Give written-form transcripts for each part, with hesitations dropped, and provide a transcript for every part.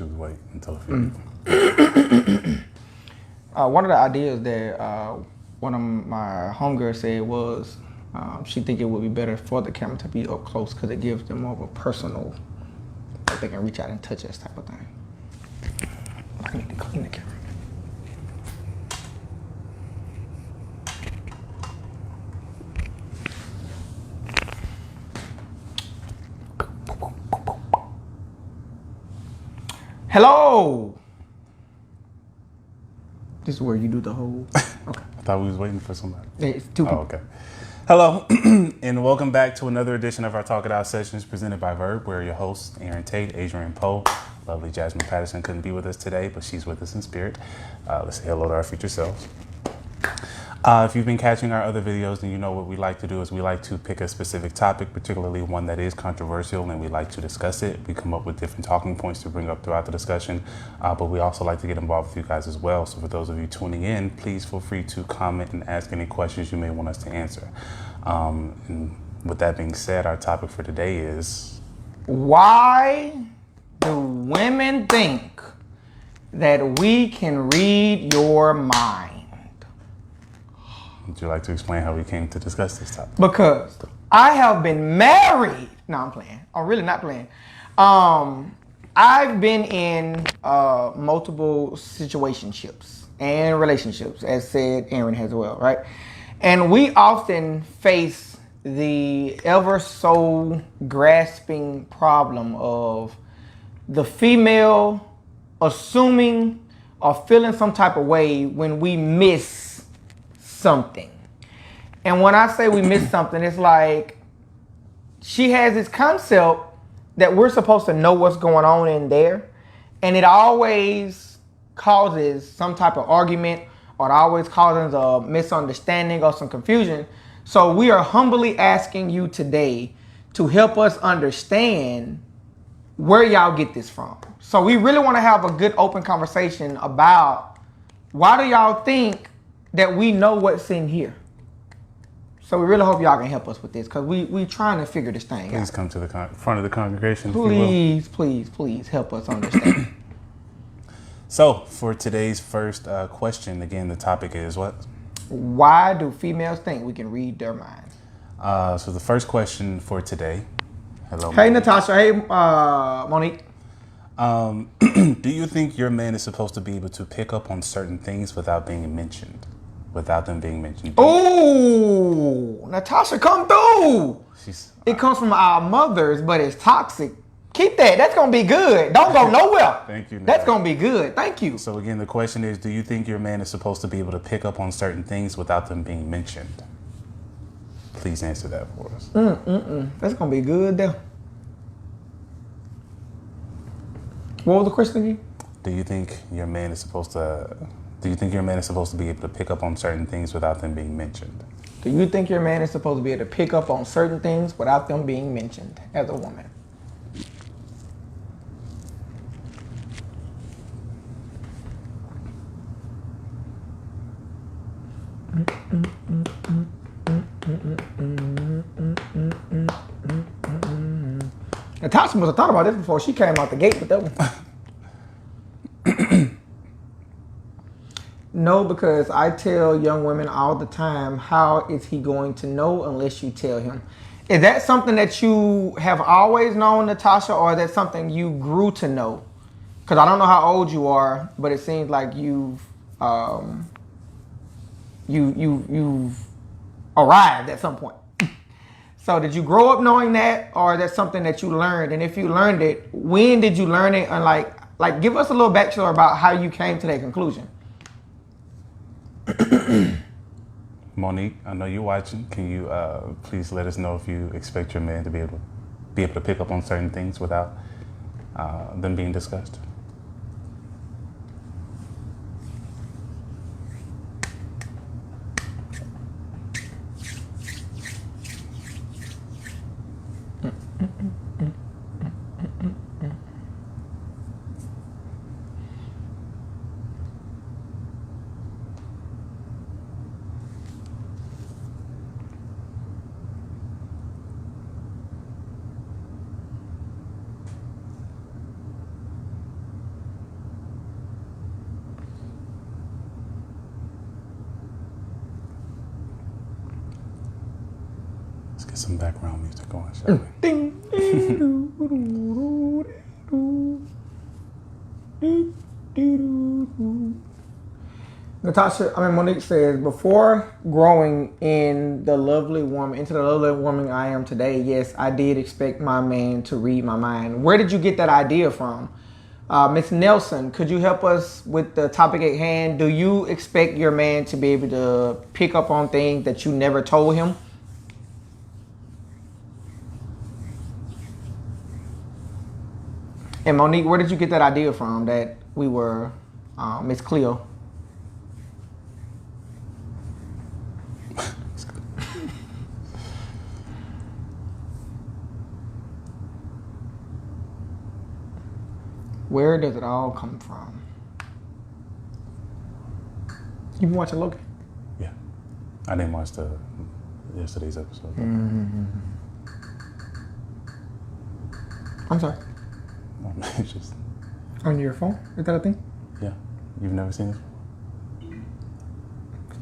you was waiting until a few people. One of the ideas that one of my homegirls said was she think it would be better for the camera to be up close because it gives them more of a personal, like they can reach out and touch us type of thing. I need to clean the camera. Hello. This is where you do the whole. Okay. I thought we was waiting for somebody. It's two people. Oh, okay. Hello, and welcome back to another edition of our Talk It Out sessions presented by VERB. We're your hosts, Aaron Tate, Adrian Poe. Lovely Jasmine Patterson couldn't be with us today, but she's with us in spirit. Let's say hello to our future selves. If you've been catching our other videos, then you know what we like to do is we like to pick a specific topic, particularly one that is controversial, and we like to discuss it. We come up with different talking points to bring up throughout the discussion, but we also like to get involved with you guys as well. So for those of you tuning in, please feel free to comment and ask any questions you may want us to answer. And with that being said, our topic for today is... Why do women think that we can read your mind? Would you like to explain how we came to discuss this topic? Because I have been married. No, I'm playing. I'm really not playing. I've been in multiple situationships and relationships, as said Aaron has well, right? And we often face the ever so grasping problem of the female assuming or feeling some type of way when we miss something. And when I say we miss something, it's like she has this concept that we're supposed to know what's going on in there, and it always causes some type of argument, or it always causes a misunderstanding or some confusion. So we are humbly asking you today to help us understand where y'all get this from. So we really want to have a good open conversation about why do y'all think that we know what's in here. So we really hope y'all can help us with this, because we trying to figure this thing out. Please come to the front of the congregation. Please help us understand. So for today's first question, again, the topic is what? Why do females think we can read their minds? So the first question for today. Hello. Hey, Monique. Natasha. Hey, Monique. Do you think your man is supposed to be able to pick up on certain things without being mentioned? Without them being mentioned? Oh, Natasha, come through. It comes from our mothers, but it's toxic. Keep that. That's going to be good. Don't go nowhere. Thank you. That's going to be good. Thank you. So again, the question is, do you think your man is supposed to be able to pick up on certain things without them being mentioned? Please answer that for us. That's going to be good there. What was the question again? Do you think your man is supposed to be able to pick up on certain things without them being mentioned? Do you think your man is supposed to be able to pick up on certain things without them being mentioned as a woman? Natasha must have thought about this before she came out the gate with that one. No, because I tell young women all the time, how is he going to know unless you tell him? Is that something that you have always known, Natasha, or is that something you grew to know? Because I don't know how old you are, but it seems like you've arrived at some point. So did you grow up knowing that, or is that something that you learned? And if you learned it, when did you learn it? And like give us a little backstory about how you came to that conclusion. Monique, I know you're watching. Can you please let us know if you expect your man to be able to pick up on certain things without them being discussed? Let's get some background music going, shall we? Ding. Monique says, before growing into the lovely woman I am today, yes, I did expect my man to read my mind. Where did you get that idea from? Miss Nelson, could you help us with the topic at hand? Do you expect your man to be able to pick up on things that you never told him? And Monique, where did you get that idea from that we were Miss Cleo? Where does it all come from? You been watching Loki? Yeah. I didn't watch yesterday's episode. Mm-hmm. I'm sorry. It's just... On your phone? Is that a thing? Yeah. You've never seen this?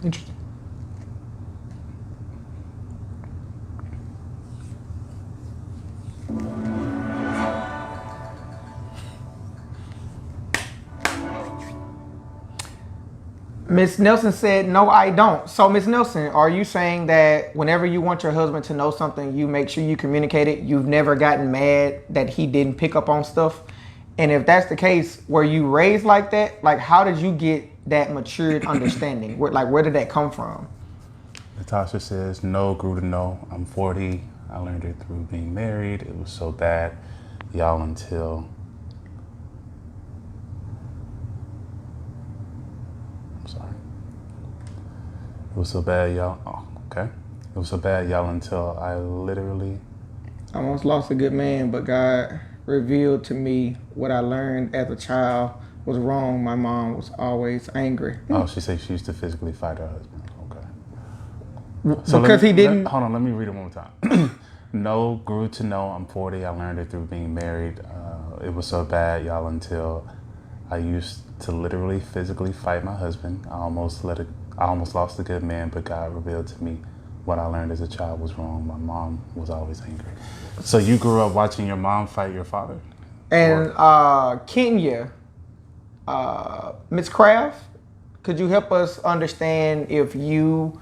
Interesting. Miss Nelson said, no, I don't. So, Miss Nelson, are you saying that whenever you want your husband to know something, you make sure you communicate it? You've never gotten mad that he didn't pick up on stuff? And if that's the case, were you raised like that? Like, how did you get that matured understanding? Where did that come from? Natasha says, no, grew to know. I'm 40. I learned it through being married. It was so bad, y'all, until... It was so bad, y'all. Oh, okay. It was so bad, y'all, until I literally... I almost lost a good man, but God revealed to me what I learned as a child was wrong. My mom was always angry. Oh, she said she used to physically fight her husband. Okay. So because he didn't... Hold on, let me read it one more time. No, grew to know. I'm 40. I learned it through being married. It was so bad, y'all, until I used to literally physically fight my husband. I almost lost a good man, but God revealed to me what I learned as a child was wrong. My mom was always angry. So you grew up watching your mom fight your father? And Kenya, Miss Craft, could you help us understand if you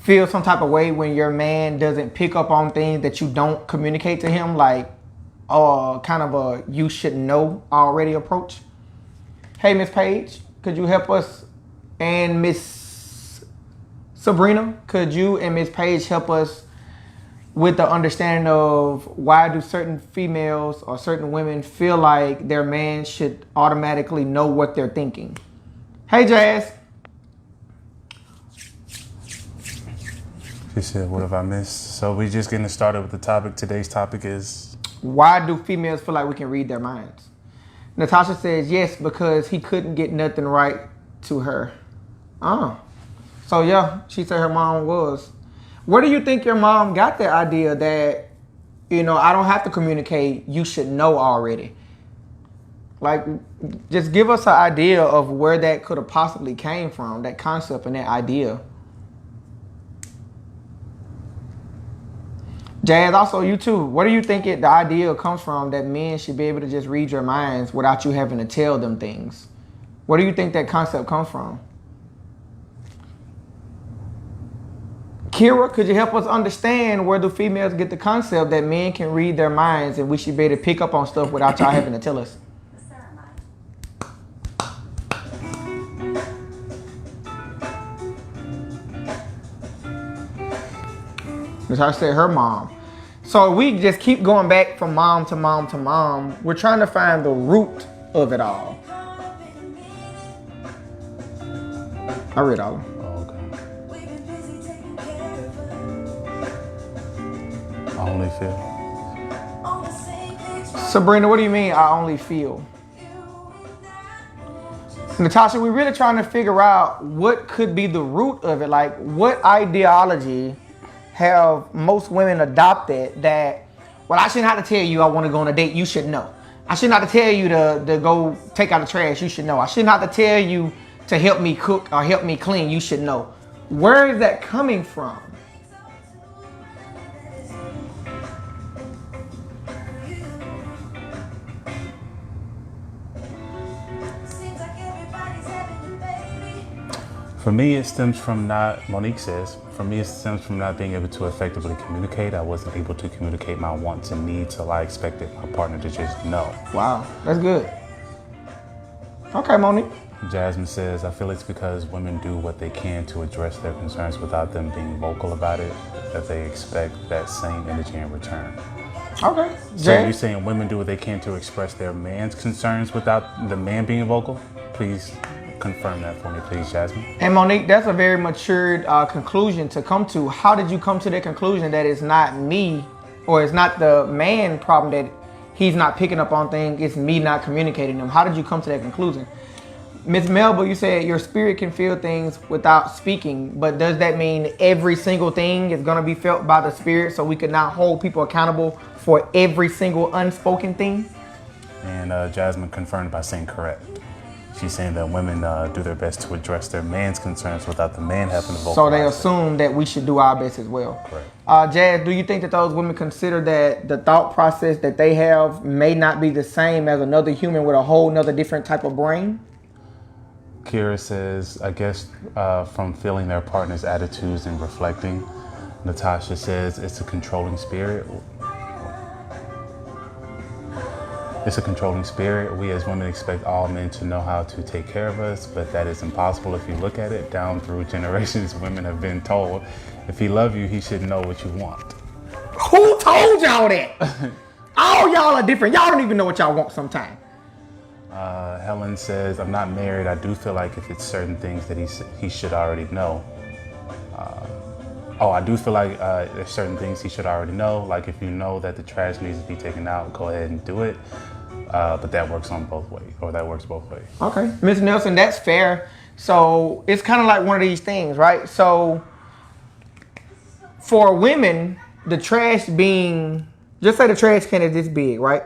feel some type of way when your man doesn't pick up on things that you don't communicate to him, like kind of a you should know already approach? Hey, Miss Page, could you help us? And Miss Sabrina, could you and Miss Page help us with the understanding of why do certain females or certain women feel like their man should automatically know what they're thinking? Hey, Jazz. She said, what have I missed? So we just getting started with the topic. Today's topic is... Why do females feel like we can read their minds? Natasha says, yes, because he couldn't get nothing right to her. So yeah, she said her mom was. Where do you think your mom got the idea that, I don't have to communicate, you should know already? Like, just give us an idea of where that could have possibly came from, that concept and that idea. Jazz, also you too. Where do you think the idea comes from that men should be able to just read your minds without you having to tell them things? Where do you think that concept comes from? Kira, could you help us understand where do females get the concept that men can read their minds and we should be able to pick up on stuff without y'all having to tell us? As I said, her mom. So we just keep going back from mom to mom to mom. We're trying to find the root of it all. I read all of them. I only feel. Sabrina, what do you mean, I only feel? Natasha, we're really trying to figure out what could be the root of it. Like, what ideology have most women adopted that, well, I shouldn't have to tell you I want to go on a date, you should know. I shouldn't have to tell you to go take out the trash, you should know. I shouldn't have to tell you to help me cook or help me clean, you should know. Where is that coming from? For me, it stems from not, Monique says, for me, it stems from not being able to effectively communicate. I wasn't able to communicate my wants and needs, so I expected my partner to just know. Wow, that's good. Okay, Monique. Jasmine says, I feel it's because women do what they can to address their concerns without them being vocal about it, that they expect that same energy in return. Okay. So Jay? you're saying women do what they can to express their man's concerns without the man being vocal? Please confirm that for me, please, Jasmine. And Monique, that's a very matured conclusion to come to. How did you come to the conclusion that it's not me or it's not the man problem that he's not picking up on things, it's me not communicating them? How did you come to that conclusion? Ms. Melba, you said your spirit can feel things without speaking, but does that mean every single thing is going to be felt by the spirit so we could not hold people accountable for every single unspoken thing? And Jasmine confirmed by saying correct. She's saying that women do their best to address their man's concerns without the man having to vocalize. So they assume that we should do our best as well. Correct. Jazz, do you think that those women consider that the thought process that they have may not be the same as another human with a whole nother different type of brain? Kira says, I guess from feeling their partner's attitudes and reflecting. Natasha says it's a controlling spirit. It's a controlling spirit. We as women expect all men to know how to take care of us, but that is impossible if you look at it. Down through generations, women have been told, if he loves you, he should know what you want. Who told y'all that? All y'all are different. Y'all don't even know what y'all want sometimes. Helen says, I'm not married. I do feel like if it's certain things that he should already know. I do feel like there's certain things he should already know. Like if you know that the trash needs to be taken out, go ahead and do it. But that works on both ways, or that works both ways. Okay, Ms. Nelson, that's fair. So it's kind of like one of these things, right? So for women, the trash being, just say the trash can is this big, right?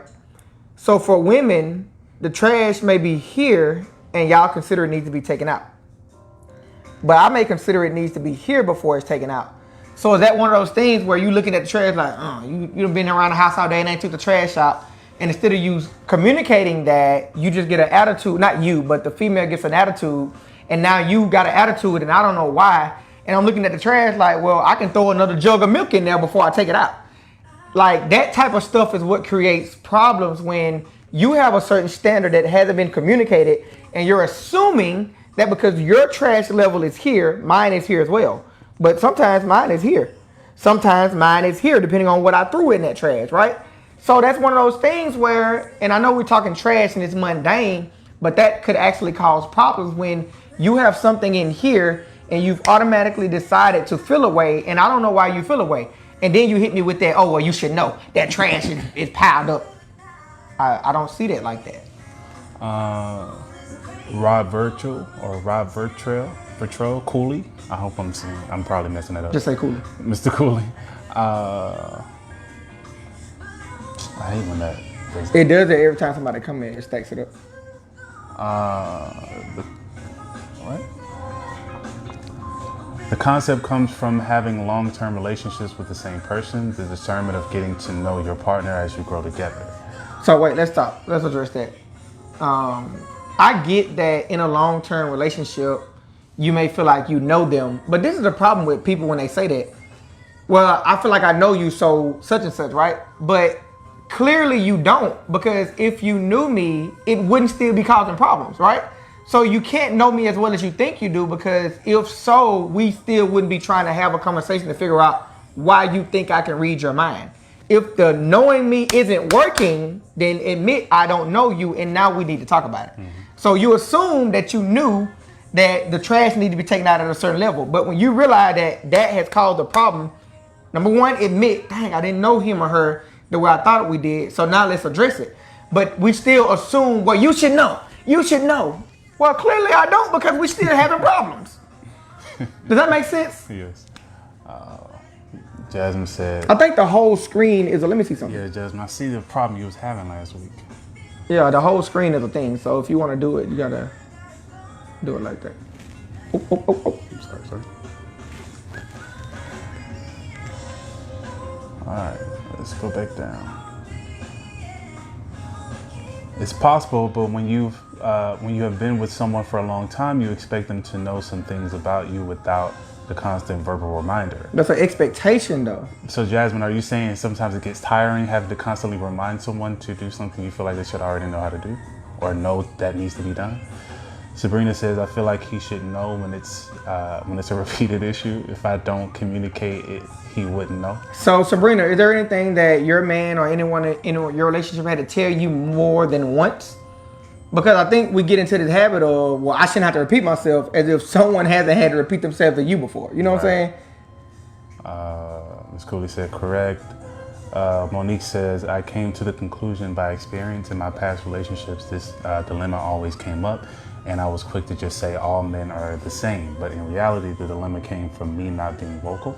So for women, the trash may be here and y'all consider it needs to be taken out. But I may consider it needs to be here before it's taken out. So is that one of those things where you looking at the trash like, you've been around the house all day and ain't took the trash out, and instead of you communicating that, you just get an attitude, not you, but the female gets an attitude, and now you got an attitude and I don't know why, and I'm looking at the trash like, well, I can throw another jug of milk in there before I take it out. Like that type of stuff is what creates problems when you have a certain standard that hasn't been communicated and you're assuming that because your trash level is here, mine is here as well. But sometimes mine is here. Sometimes mine is here, depending on what I threw in that trash, right? So that's one of those things where, and I know we're talking trash and it's mundane, but that could actually cause problems when you have something in here and you've automatically decided to feel away, and I don't know why you feel away. And then you hit me with that, oh, well, you should know that trash is piled up. I don't see that like that. Rob Vertrell Cooley. I hope I'm probably messing that up. Just say Cooley. Mr. Cooley. I hate when that does. It does it every time somebody come in, it stacks it up. What? The concept comes from having long-term relationships with the same person, the discernment of getting to know your partner as you grow together. So wait, let's stop. Let's address that. I get that in a long-term relationship, you may feel like you know them, but this is the problem with people when they say that. Well, I feel like I know you, so such and such, right? But clearly you don't, because if you knew me, it wouldn't still be causing problems, right? So you can't know me as well as you think you do, because if so, we still wouldn't be trying to have a conversation to figure out why you think I can read your mind. If the knowing me isn't working, then admit I don't know you, and now we need to talk about it. Mm-hmm. So you assume that you knew that the trash needed to be taken out at a certain level, but when you realize that that has caused a problem, number one, admit, dang, I didn't know him or her the way I thought we did, so now let's address it. But we still assume, well, you should know. You should know. Well, clearly I don't, because we're still having problems. Does that make sense? Yes. Jasmine said, I think the whole screen is a, let me see something. Yeah, Jasmine, I see the problem you was having last week. Yeah, the whole screen is a thing, so if you want to do it, you gotta do it like that. Oh. I'm sorry. All right, let's go back down. It's possible, but when you've when you have been with someone for a long time, you expect them to know some things about you without the constant verbal reminder. That's an expectation, though. So, Jasmine, are you saying sometimes it gets tiring having to constantly remind someone to do something you feel like they should already know how to do or know that needs to be done? Sabrina says, I feel like he should know when it's a repeated issue. If I don't communicate it, he wouldn't know. So, Sabrina, is there anything that your man or anyone in your relationship had to tell you more than once? Because I think we get into this habit of, well, I shouldn't have to repeat myself, as if someone hasn't had to repeat themselves to you before. You know what I'm saying? Ms. Cooley said, correct. Monique says, I came to the conclusion by experience in my past relationships, this dilemma always came up, and I was quick to just say all men are the same. But in reality, the dilemma came from me not being vocal.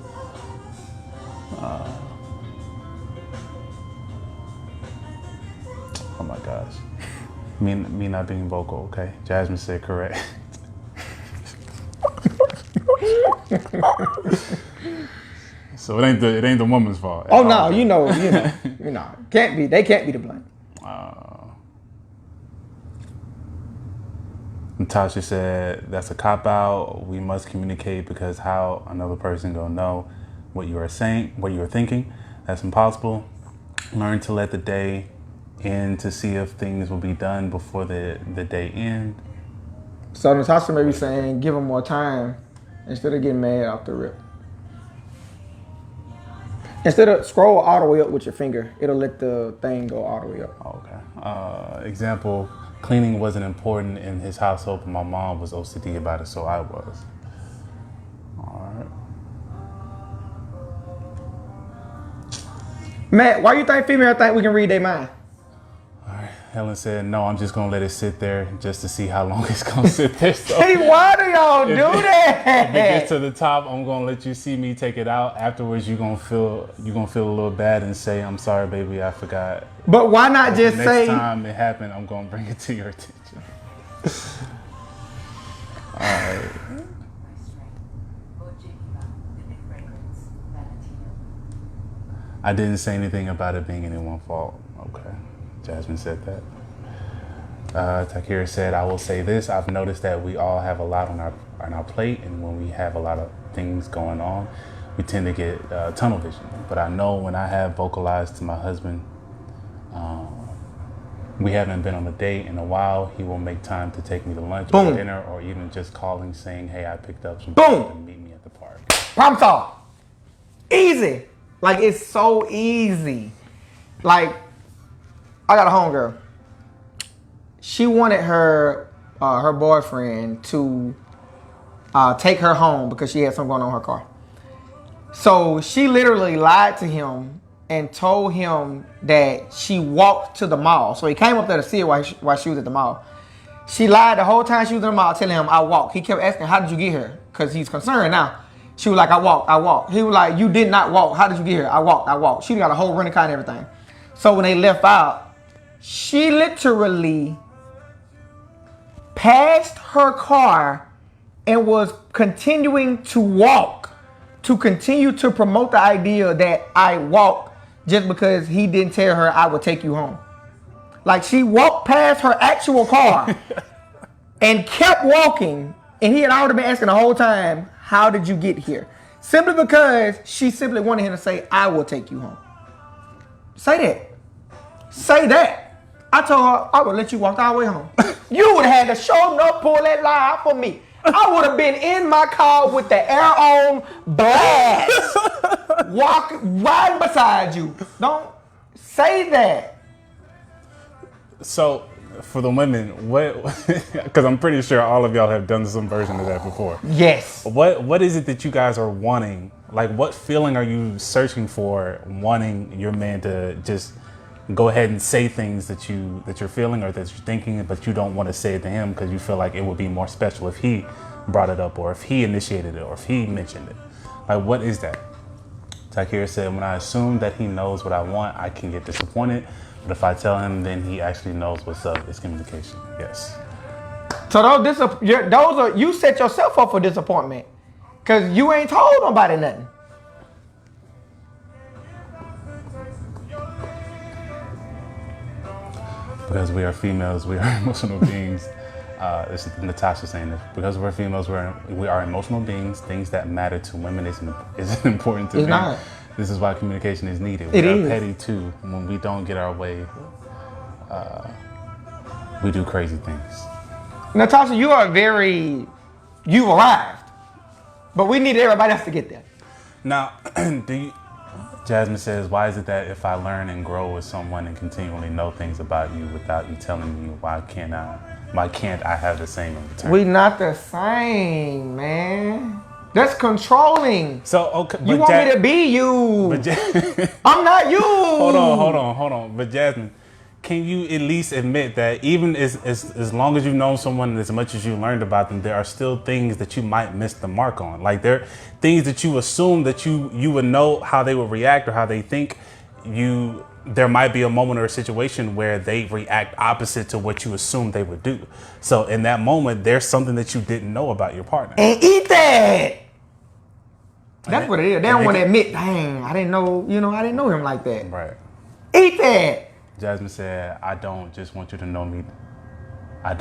Oh my gosh. Me not being vocal, okay. Jasmine said correct. So it ain't the woman's fault. Oh no, you know. They can't be to blame. Natasha said that's a cop out. We must communicate because how another person gonna know what you are saying, what you are thinking? That's impossible. Learn to let the day end to see if things will be done before the day end. So Natasha may be saying, give them more time instead of getting mad off the rip. Instead of scroll all the way up with your finger, it'll let the thing go all the way up. Okay. Example, cleaning wasn't important in his household, but my mom was OCD about it, so I was. All right. Matt, why you think females think we can read their mind? Helen said, no, I'm just going to let it sit there just to see how long it's going to sit there. So Hey, why do y'all do that? if it gets to the top, I'm going to let you see me take it out. Afterwards, you're going to feel a little bad and say, I'm sorry, baby, I forgot. But why not just say... Next time it happened, I'm going to bring it to your attention. All right. I didn't say anything about it being anyone's fault. Okay. Jasmine said that. Takira said, I will say this. I've noticed that we all have a lot on our plate, and when we have a lot of things going on, we tend to get tunnel vision. But I know when I have vocalized to my husband, we haven't been on a date in a while, he will make time to take me to lunch or dinner, or even just calling saying, hey, I picked up some food and meet me at the park. Problem solved. Easy. Like, it's so easy. Like, I got a homegirl. She wanted her boyfriend to take her home because she had something going on in her car. So she literally lied to him and told him that she walked to the mall. So he came up there to see her while she was at the mall. She lied the whole time she was in the mall, telling him, I walked. He kept asking, how did you get here? Because he's concerned now. She was like, I walked. He was like, you did not walk. How did you get here? I walked. She got a whole rental car and everything. So when they left out, she literally passed her car and was continuing to walk to continue to promote the idea that I walked just because he didn't tell her I would take you home. Like, she walked past her actual car and kept walking, and he had already been asking the whole time, how did you get here? Simply because she simply wanted him to say, I will take you home. Say that. Say that. I told her I would let you walk all the way home. You would have had to show enough pull that lie out for me. I would have been in my car with the air on blast, riding beside you. Don't say that. So, for the women, what? Because I'm pretty sure all of y'all have done some version of that before. Yes. What is it that you guys are wanting? Like, what feeling are you searching for, wanting your man to just go ahead and say things that you're feeling or that you're thinking, but you don't want to say it to him because you feel like it would be more special if he brought it up, or if he initiated it, or if he mentioned it? Like, what is that? Takira said, when I assume that he knows what I want, I can get disappointed. But if I tell him, then he actually knows what's up. It's communication. Yes. So those are, you set yourself up for disappointment because you ain't told nobody nothing. Because we are females, we are emotional beings. This is Natasha saying this. Because we're females, we are emotional beings. Things that matter to women isn't important to men. Not. This is why communication is needed. It We are is. petty too. When we don't get our way, we do crazy things. Natasha, you've arrived. But we need everybody else to get there. Now, Jasmine says, why is it that if I learn and grow with someone and continually know things about you without you telling me, why can't I have the same in return? We not the same, man. That's controlling. So, okay, You want me to be you. I'm not you. Hold on. But Jasmine, can you at least admit that even as long as you've known someone and as much as you learned about them, there are still things that you might miss the mark on? Like there are things that you assume that you would know how they would react or how they think. There might be a moment or a situation where they react opposite to what you assume they would do. So in that moment, there's something that you didn't know about your partner. And eat that. That's what it is. They don't want to admit, dang, I didn't know him like that. Right. Eat that. Jasmine said, I just want you to know me, dang.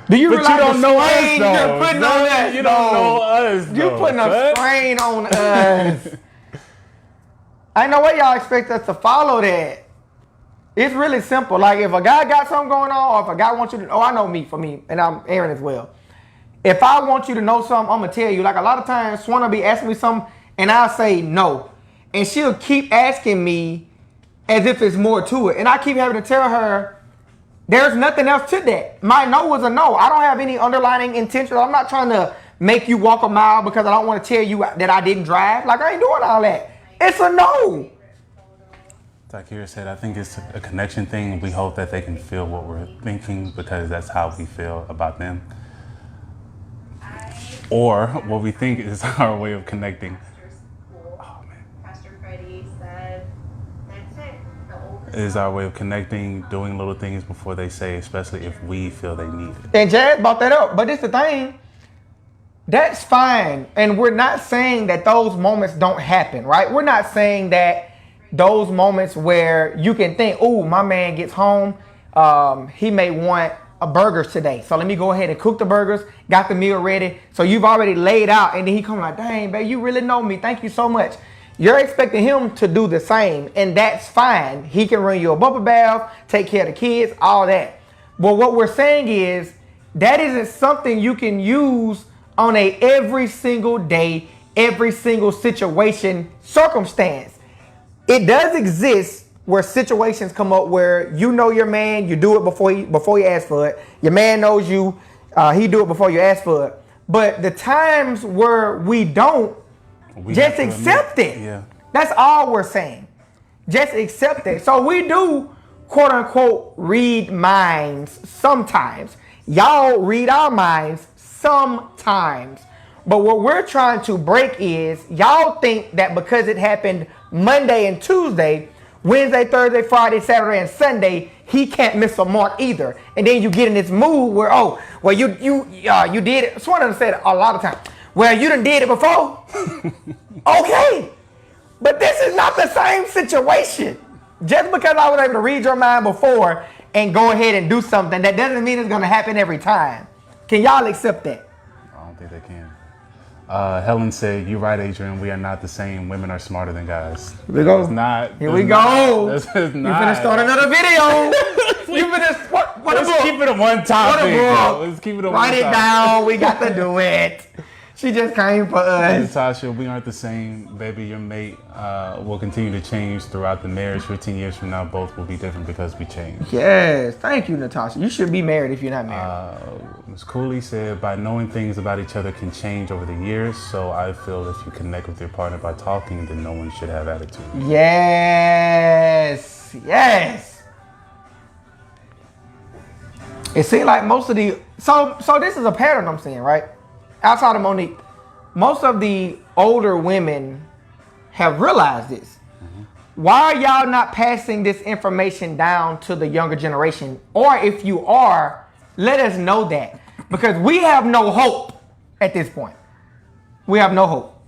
Do you But realize you don't know us, strain though. you're putting on us? You don't know us, though. You're putting a strain on us. I know what y'all expect us to follow that. It's really simple. Like if a guy got something going on, or if a guy wants you to, I know me, for me, and I'm Aaron as well. If I want you to know something, I'm gonna tell you. Like a lot of times, Swan will be asking me something, and I'll say no. And she'll keep asking me as if there's more to it. And I keep having to tell her, there's nothing else to that. My no was a no. I don't have any underlying intention. I'm not trying to make you walk a mile because I don't want to tell you that I didn't drive. Like, I ain't doing all that. It's a no. Takira said, I think it's a connection thing. We hope that they can feel what we're thinking because that's how we feel about them. Or what we think is our way of connecting. Is our way of connecting, doing little things before they say, especially if we feel they need it. And Jazz brought that up, but it's the thing. That's fine. And we're not saying that those moments don't happen, right? We're not saying that those moments where you can think, oh, my man gets home, he may want a burgers today. So let me go ahead and cook the burgers, got the meal ready. So you've already laid out, and then he come like, dang, babe, you really know me. Thank you so much. You're expecting him to do the same, and that's fine. He can run you a bubble bath, take care of the kids, all that. But what we're saying is that isn't something you can use on a every single day, every single situation, circumstance. It does exist where situations come up where you know your man, you do it before you ask for it. Your man knows you, he do it before you ask for it. But the times where we don't, just accept it. Yeah. That's all we're saying. Just accept it. So we do, quote unquote, read minds sometimes. Y'all read our minds sometimes. But what we're trying to break is y'all think that because it happened Monday and Tuesday, Wednesday, Thursday, Friday, Saturday, and Sunday, he can't miss a mark either. And then you get in this mood where, oh, well, you did it. Swan done said it a lot of times. Well, you done did it before. Okay. But this is not the same situation. Just because I was able to read your mind before and go ahead and do something, that doesn't mean it's going to happen every time. Can y'all accept that? I don't think they can. Helen said, you're right, Adrian. We are not the same. Women are smarter than guys. Here we go. It's not. Here we go. This is You not. finna start another video. You finna, what Let's a book. keep it at one topic. What a book. Let's keep it at Write one it topic. down. We got to do it. She just came for us. Natasha, we aren't the same. Baby, your mate will continue to change throughout the marriage. 15 years from now, both will be different because we change. Yes. Thank you, Natasha. You should be married if you're not married. Ms. Cooley said, by knowing things about each other can change over the years. So I feel if you connect with your partner by talking, then no one should have attitude. Yes. Yes. It seems like most of the... So this is a pattern I'm seeing, right? Outside of Monique, most of the older women have realized this. Why are y'all not passing this information down to the younger generation? Or if you are, let us know that. Because we have no hope at this point. We have no hope.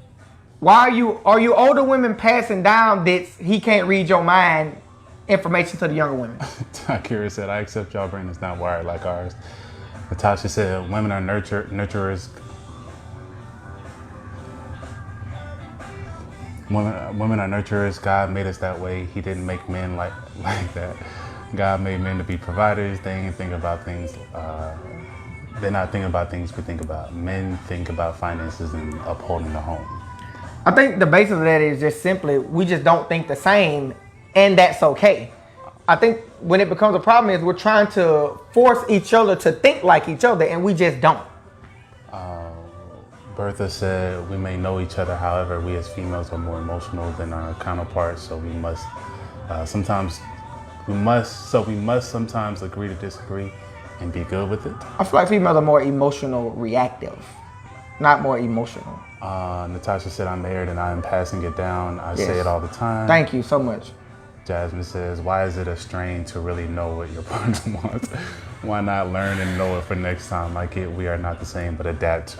Why are you older women passing down this he can't read your mind information to the younger women. Akira said, I accept y'all brain is not wired like ours. Natasha said, women are nurturers. Women are nurturers. God made us that way. He didn't make men like that. God made men to be providers. They ain't think about things. They're not thinking about things we think about. Men think about finances and upholding the home. I think the basis of that is just simply we just don't think the same, and that's okay. I think when it becomes a problem is we're trying to force each other to think like each other, and we just don't. Bertha said, we may know each other, however, we as females are more emotional than our counterparts, so we must sometimes agree to disagree and be good with it. I feel like females are more emotional reactive, not more emotional. Natasha said, I'm married and I am passing it down. I say it all the time. Thank you so much. Jasmine says, why is it a strain to really know what your partner wants? Why not learn and know it for next time? I get we are not the same, but adapt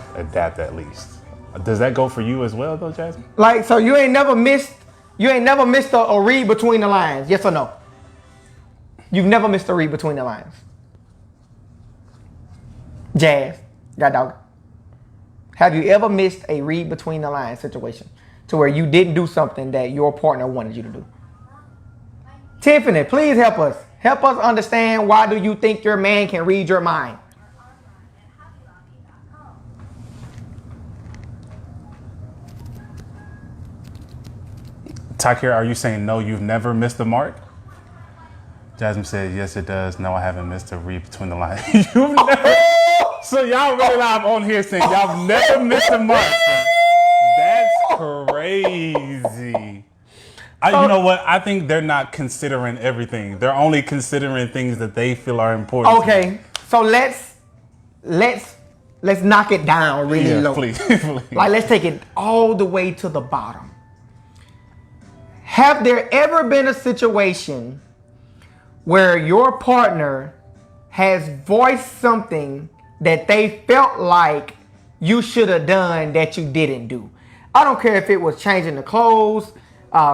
at least. Does that go for you as well though, Jasmine? Like, so you ain't never missed a read between the lines, yes or no? You've never missed a read between the lines. Jazz, got dog. Have you ever missed a read between the lines situation to where you didn't do something that your partner wanted you to do? Tiffany, please help us. Help us understand, why do you think your man can read your mind? Takir, are you saying no, you've never missed the mark? Jasmine said, yes, it does. No, I haven't missed a read between the lines. You've never. So y'all really live on here saying y'all never missed the mark. That's crazy. You know what? I think they're not considering everything. They're only considering things that they feel are important. Okay, so let's knock it down really low. Please. Like, let's take it all the way to the bottom. Have there ever been a situation where your partner has voiced something that they felt like you should have done that you didn't do? I don't care if it was changing the clothes,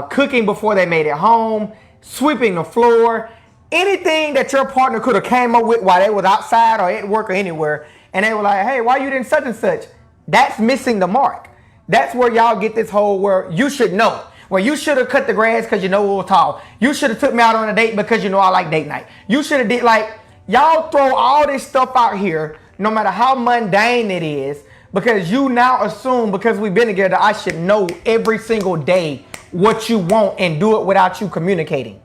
cooking before they made it home, sweeping the floor, anything that your partner could have came up with while they was outside or at work or anywhere, and they were like, hey, why you didn't such and such? That's missing the mark. That's where y'all get this whole where you should know. Well, you should have cut the grass because you know it was tall. You should have took me out on a date because you know I like date night. You should have did, like, y'all throw all this stuff out here, no matter how mundane it is, because you now assume because we've been together, I should know every single day what you want and do it without you communicating.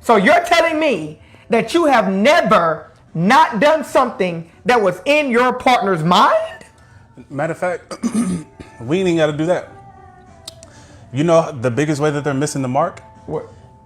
So you're telling me that you have never not done something that was in your partner's mind? Matter of fact, we ain't got to do that. You know, the biggest way that they're missing the mark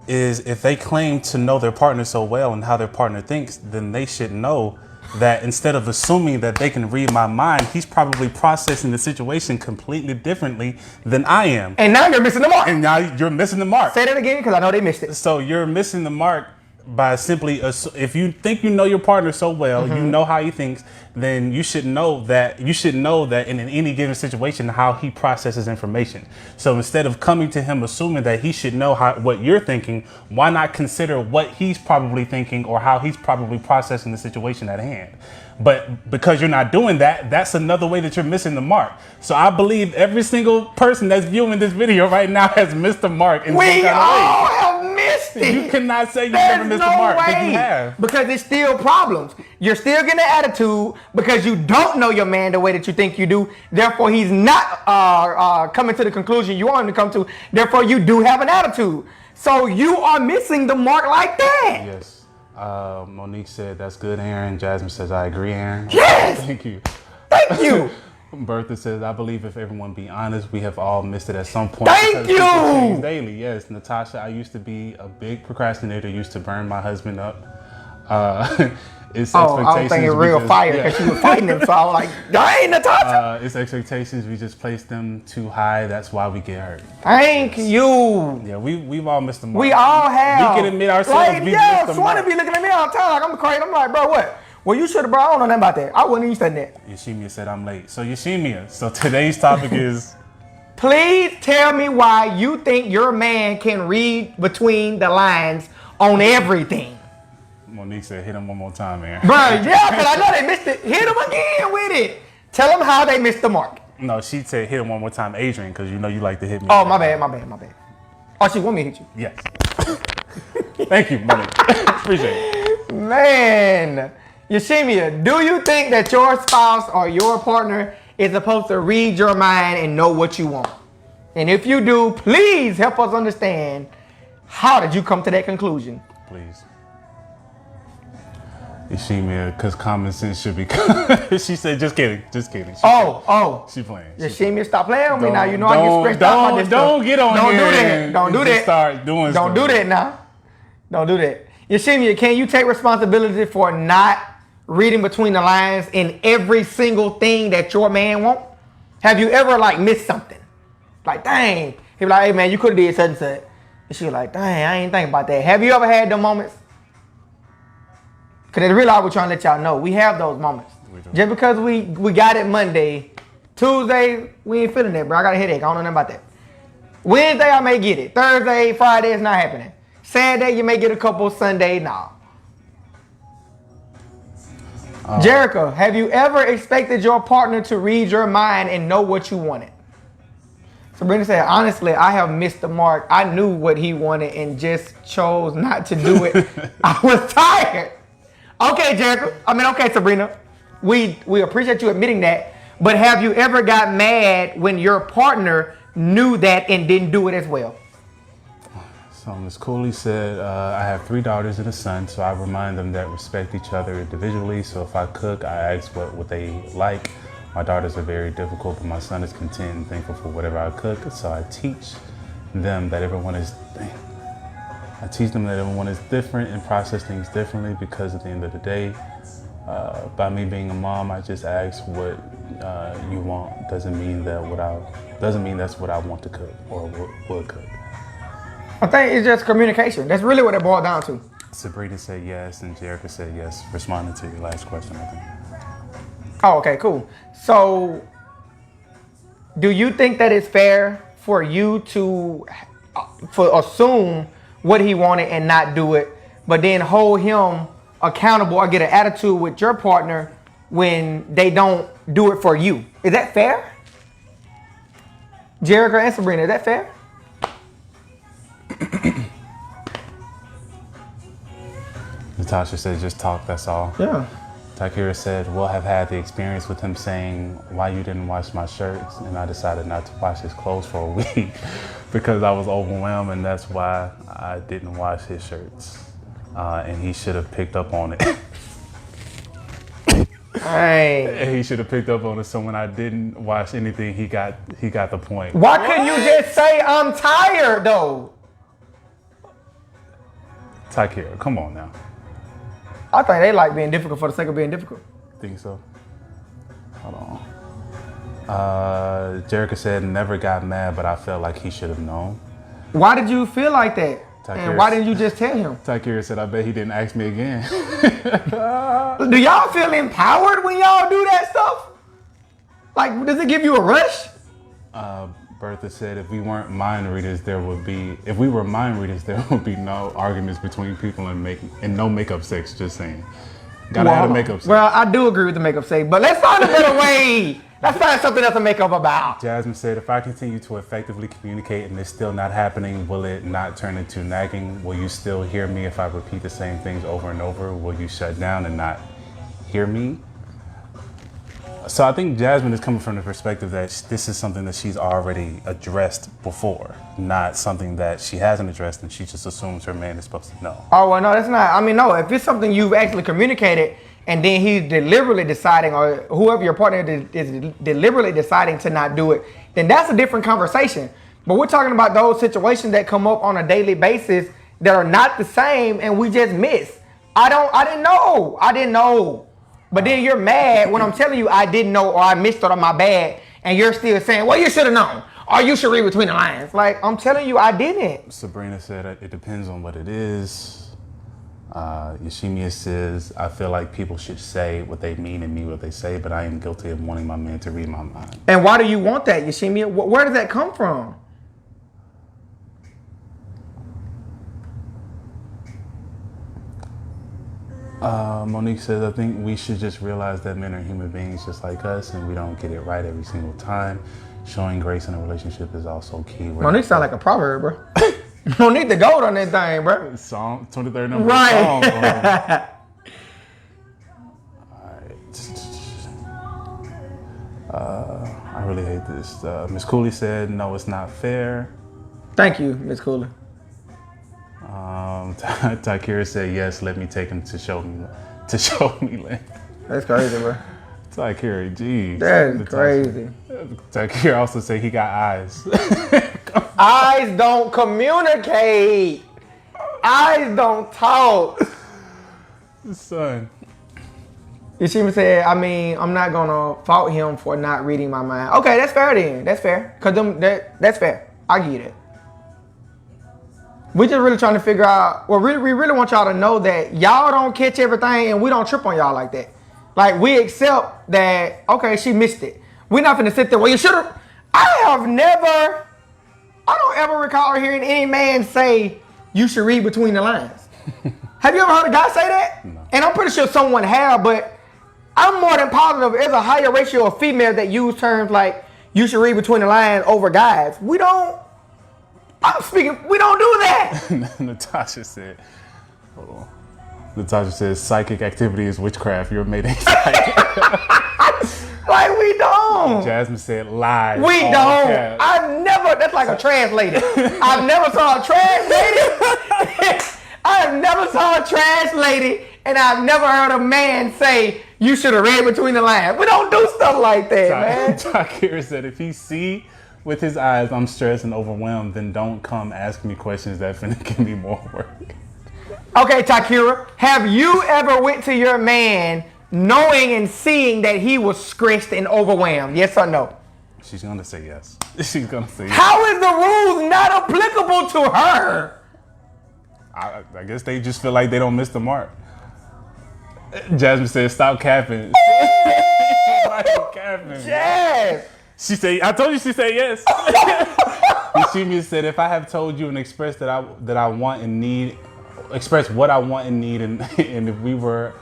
is if they claim to know their partner so well and how their partner thinks, then they should know that instead of assuming that they can read my mind, he's probably processing the situation completely differently than I am. And now you're missing the mark. And now you're missing the mark. Say that again, because I know they missed it. So you're missing the mark by simply, if you think you know your partner so well, you know how he thinks, then you should know that in any given situation how he processes information. So instead of coming to him assuming that he should know what you're thinking, why not consider what he's probably thinking or how he's probably processing the situation at hand? But because you're not doing that, that's another way that you're missing the mark. So I believe every single person that's viewing this video right now has missed the mark in some kind of way. We all have missed it. You cannot say you never missed the mark. Because you have. Because it's still problems. You're still getting an attitude because you don't know your man the way that you think you do. Therefore, he's not coming to the conclusion you want him to come to. Therefore, you do have an attitude. So you are missing the mark like that. Yes. Monique said, that's good, Aaron. Jasmine says, I agree, Aaron. Yes! Thank you. Thank you. Bertha says, I believe if everyone be honest, we have all missed it at some point. Thank you! Change daily. Yes. Natasha, I used to be a big procrastinator, used to burn my husband up. It's I was thinking real fire because she was fighting him, so I was like, dang, Natasha. It's expectations. We just place them too high. That's why we get hurt. Thank you. Yeah, we've all missed the mark. We all have. We can admit ourselves. Like, yeah, Swanee be looking at me all the time like I'm crazy. I'm like, bro, what? Well, you should have, bro. I don't know nothing about that. I wouldn't even said that. Yashimia said I'm late. So Yashimia, today's topic is... Please tell me why you think your man can read between the lines on everything. Monique said, hit him one more time, Aaron. Bro, yeah, because I know they missed it. Hit them again with it. Tell them how they missed the mark. No, she said hit him one more time, Adrian, because you know you like to hit me. Oh, my bad. Oh, she want me to hit you. Yes. Thank you, Monique. Appreciate it. Man, Yashimia, do you think that your spouse or your partner is supposed to read your mind and know what you want? And if you do, please help us understand, how did you come to that conclusion? Please. Yashimia, because common sense should be. She said, just kidding. She playing. Yashimia, stop playing with me now. You know I get stressed out by this stuff. Don't get on here. Don't do that. Start doing Don't do that now. Don't do that. Yashimia, can you take responsibility for not reading between the lines in every single thing that your man wants? Have you ever missed something? Like, dang. He be like, hey man, you could have did such and such. And she was like, dang, I ain't think about that. Have you ever had them moments? Because really, I was trying to let y'all know, we have those moments. Just because we got it Monday, Tuesday, we ain't feeling it, bro. I got a headache. I don't know nothing about that. Wednesday, I may get it. Thursday, Friday, it's not happening. Saturday, you may get a couple. Sunday, nah. Jerica, have you ever expected your partner to read your mind and know what you wanted? Sabrina said, honestly, I have missed the mark. I knew what he wanted and just chose not to do it. I was tired. Okay, Jerica. Okay, Sabrina. We appreciate you admitting that. But have you ever got mad when your partner knew that and didn't do it as well? So Ms. Cooley said, I have 3 daughters and a son, so I remind them that respect each other individually. So if I cook, I ask what they like. My daughters are very difficult, but my son is content and thankful for whatever I cook. So I teach them that everyone is different and process things differently, because at the end of the day, by me being a mom, I just ask what you want. Doesn't mean that's what I want to cook or would cook. I think it's just communication. That's really what it boiled down to. Sabrina said yes, and Jerica said yes, responding to your last question, I think. Oh, okay, cool. So, do you think that it's fair for you to assume what he wanted and not do it, but then hold him accountable or get an attitude with your partner when they don't do it for you? Is that fair? Jerica and Sabrina, is that fair? Natasha said, just talk, that's all. Yeah. Takira said, well, have had the experience with him saying, why you didn't wash my shirts? And I decided not to wash his clothes for a week because I was overwhelmed, and that's why I didn't wash his shirts. And he should have picked up on it. Hey. He should have picked up on it, so when I didn't wash anything, he got the point. Why couldn't you just say, I'm tired, though? Takira, come on now. I think they like being difficult for the sake of being difficult. Think so? Hold on. Jerica said, never got mad, but I felt like he should have known. Why did you feel like that? And why didn't you just tell him? Takira said, I bet he didn't ask me again. Do y'all feel empowered when y'all do that stuff? Like, does it give you a rush? Bertha said, if we were mind readers, there would be no arguments between people and no makeup sex, just saying. Gotta have a makeup sex. Well, I do agree with the makeup sex, but let's find a better way. Let's find something else to make up about. Jasmine said, if I continue to effectively communicate and it's still not happening, will it not turn into nagging? Will you still hear me if I repeat the same things over and over? Will you shut down and not hear me? So I think Jasmine is coming from the perspective that this is something that she's already addressed before, not something that she hasn't addressed and she just assumes her man is supposed to know. Oh, well, no, that's not. No, if it's something you've actually communicated and then he's deliberately deciding, or whoever your partner is deliberately deciding to not do it, then that's a different conversation. But we're talking about those situations that come up on a daily basis that are not the same and we just miss. I didn't know. But then you're mad when I'm telling you I didn't know or I missed it or my bad, and you're still saying, well, you should have known, or you should read between the lines. Like, I'm telling you I didn't. Sabrina said it depends on what it is. Yashimia says, I feel like people should say what they mean and mean what they say, but I am guilty of wanting my man to read my mind. And why do you want that, Yashimia? Where does that come from? Monique says, I think we should just realize that men are human beings just like us, and we don't get it right every single time. Showing grace in a relationship is also key. Monique sound like a proverb, bro. Monique the goat on that thing, bro. Song 23rd number Right. of song. I really hate this. Miss Cooley said, "No, it's not fair." Thank you, Miss Cooler. Takira said, "Yes, let me take him to show me land." That's crazy, bro. Takira, geez. That's crazy. Takira also said he got eyes. Eyes don't communicate. Eyes don't talk. Son. Yashima said, I mean, I'm not gonna fault him for not reading my mind. Okay, that's fair then. That's fair. Cause that's fair. I get it. We just really trying to figure out, well, we really want y'all to know that y'all don't catch everything and we don't trip on y'all like that. Like, we accept that, okay, she missed it. We're not gonna sit there, well, you should have. I don't ever recall hearing any man say, you should read between the lines. Have you ever heard a guy say that? No. And I'm pretty sure someone have, but I'm more than positive there's a higher ratio of females that use terms like, you should read between the lines over guys. We don't do that. Natasha said, hold on. Natasha says, psychic activity is witchcraft. You're made psychic. Like, we don't. Jasmine said, lies. We don't. Caps. That's like a translator. I've never saw a translator. I've never saw a trash lady, and I've never heard a man say, you should have read between the lines. We don't do stuff like that, man. Takira said, if he see with his eyes I'm stressed and overwhelmed, then don't come ask me questions that finna give me more work. Okay, Takira, have you ever went to your man knowing and seeing that he was stressed and overwhelmed? Yes or no? She's gonna say yes. She's gonna say yes. How is the rules not applicable to her? I guess they just feel like they don't miss the mark. Jasmine said, stop capping. Yes. She said, I told you she said yes. Yashimi said, if I have told you and expressed that I want and need, express what I want and need, and if we were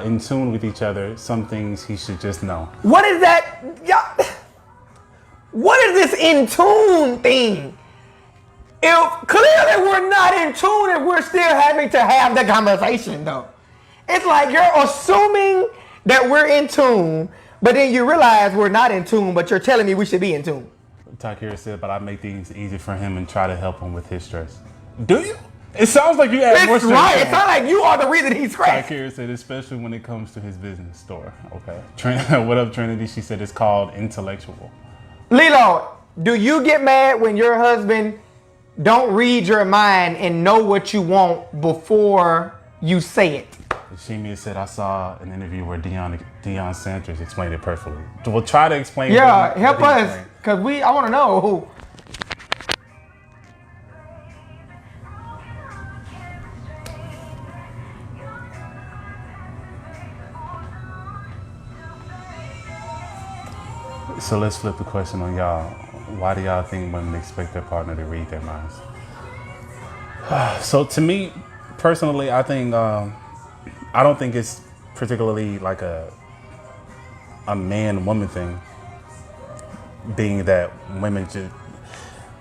in tune with each other, some things he should just know. What is that? What is this in tune thing? If clearly we're not in tune and we're still having to have the conversation though. It's like you're assuming that we're in tune, but then you realize we're not in tune, but you're telling me we should be in tune. Takira said, but I make things easy for him and try to help him with his stress. Do you? It sounds like you add more It's stress. right. It sounds like you are the reason he's stressed. Takira said, especially when it comes to his business store. Okay. What up, Trinity? She said it's called intellectual. Lilo, do you get mad when your husband don't read your mind and know what you want before you say it? Shimia said, I saw an interview where Deion Sanders explained it perfectly. We'll try to explain it. Yeah, help us, because I want to know who. So let's flip the question on y'all. Why do y'all think women expect their partner to read their minds? So to me, personally, I think I don't think it's particularly like a man-woman thing, being that women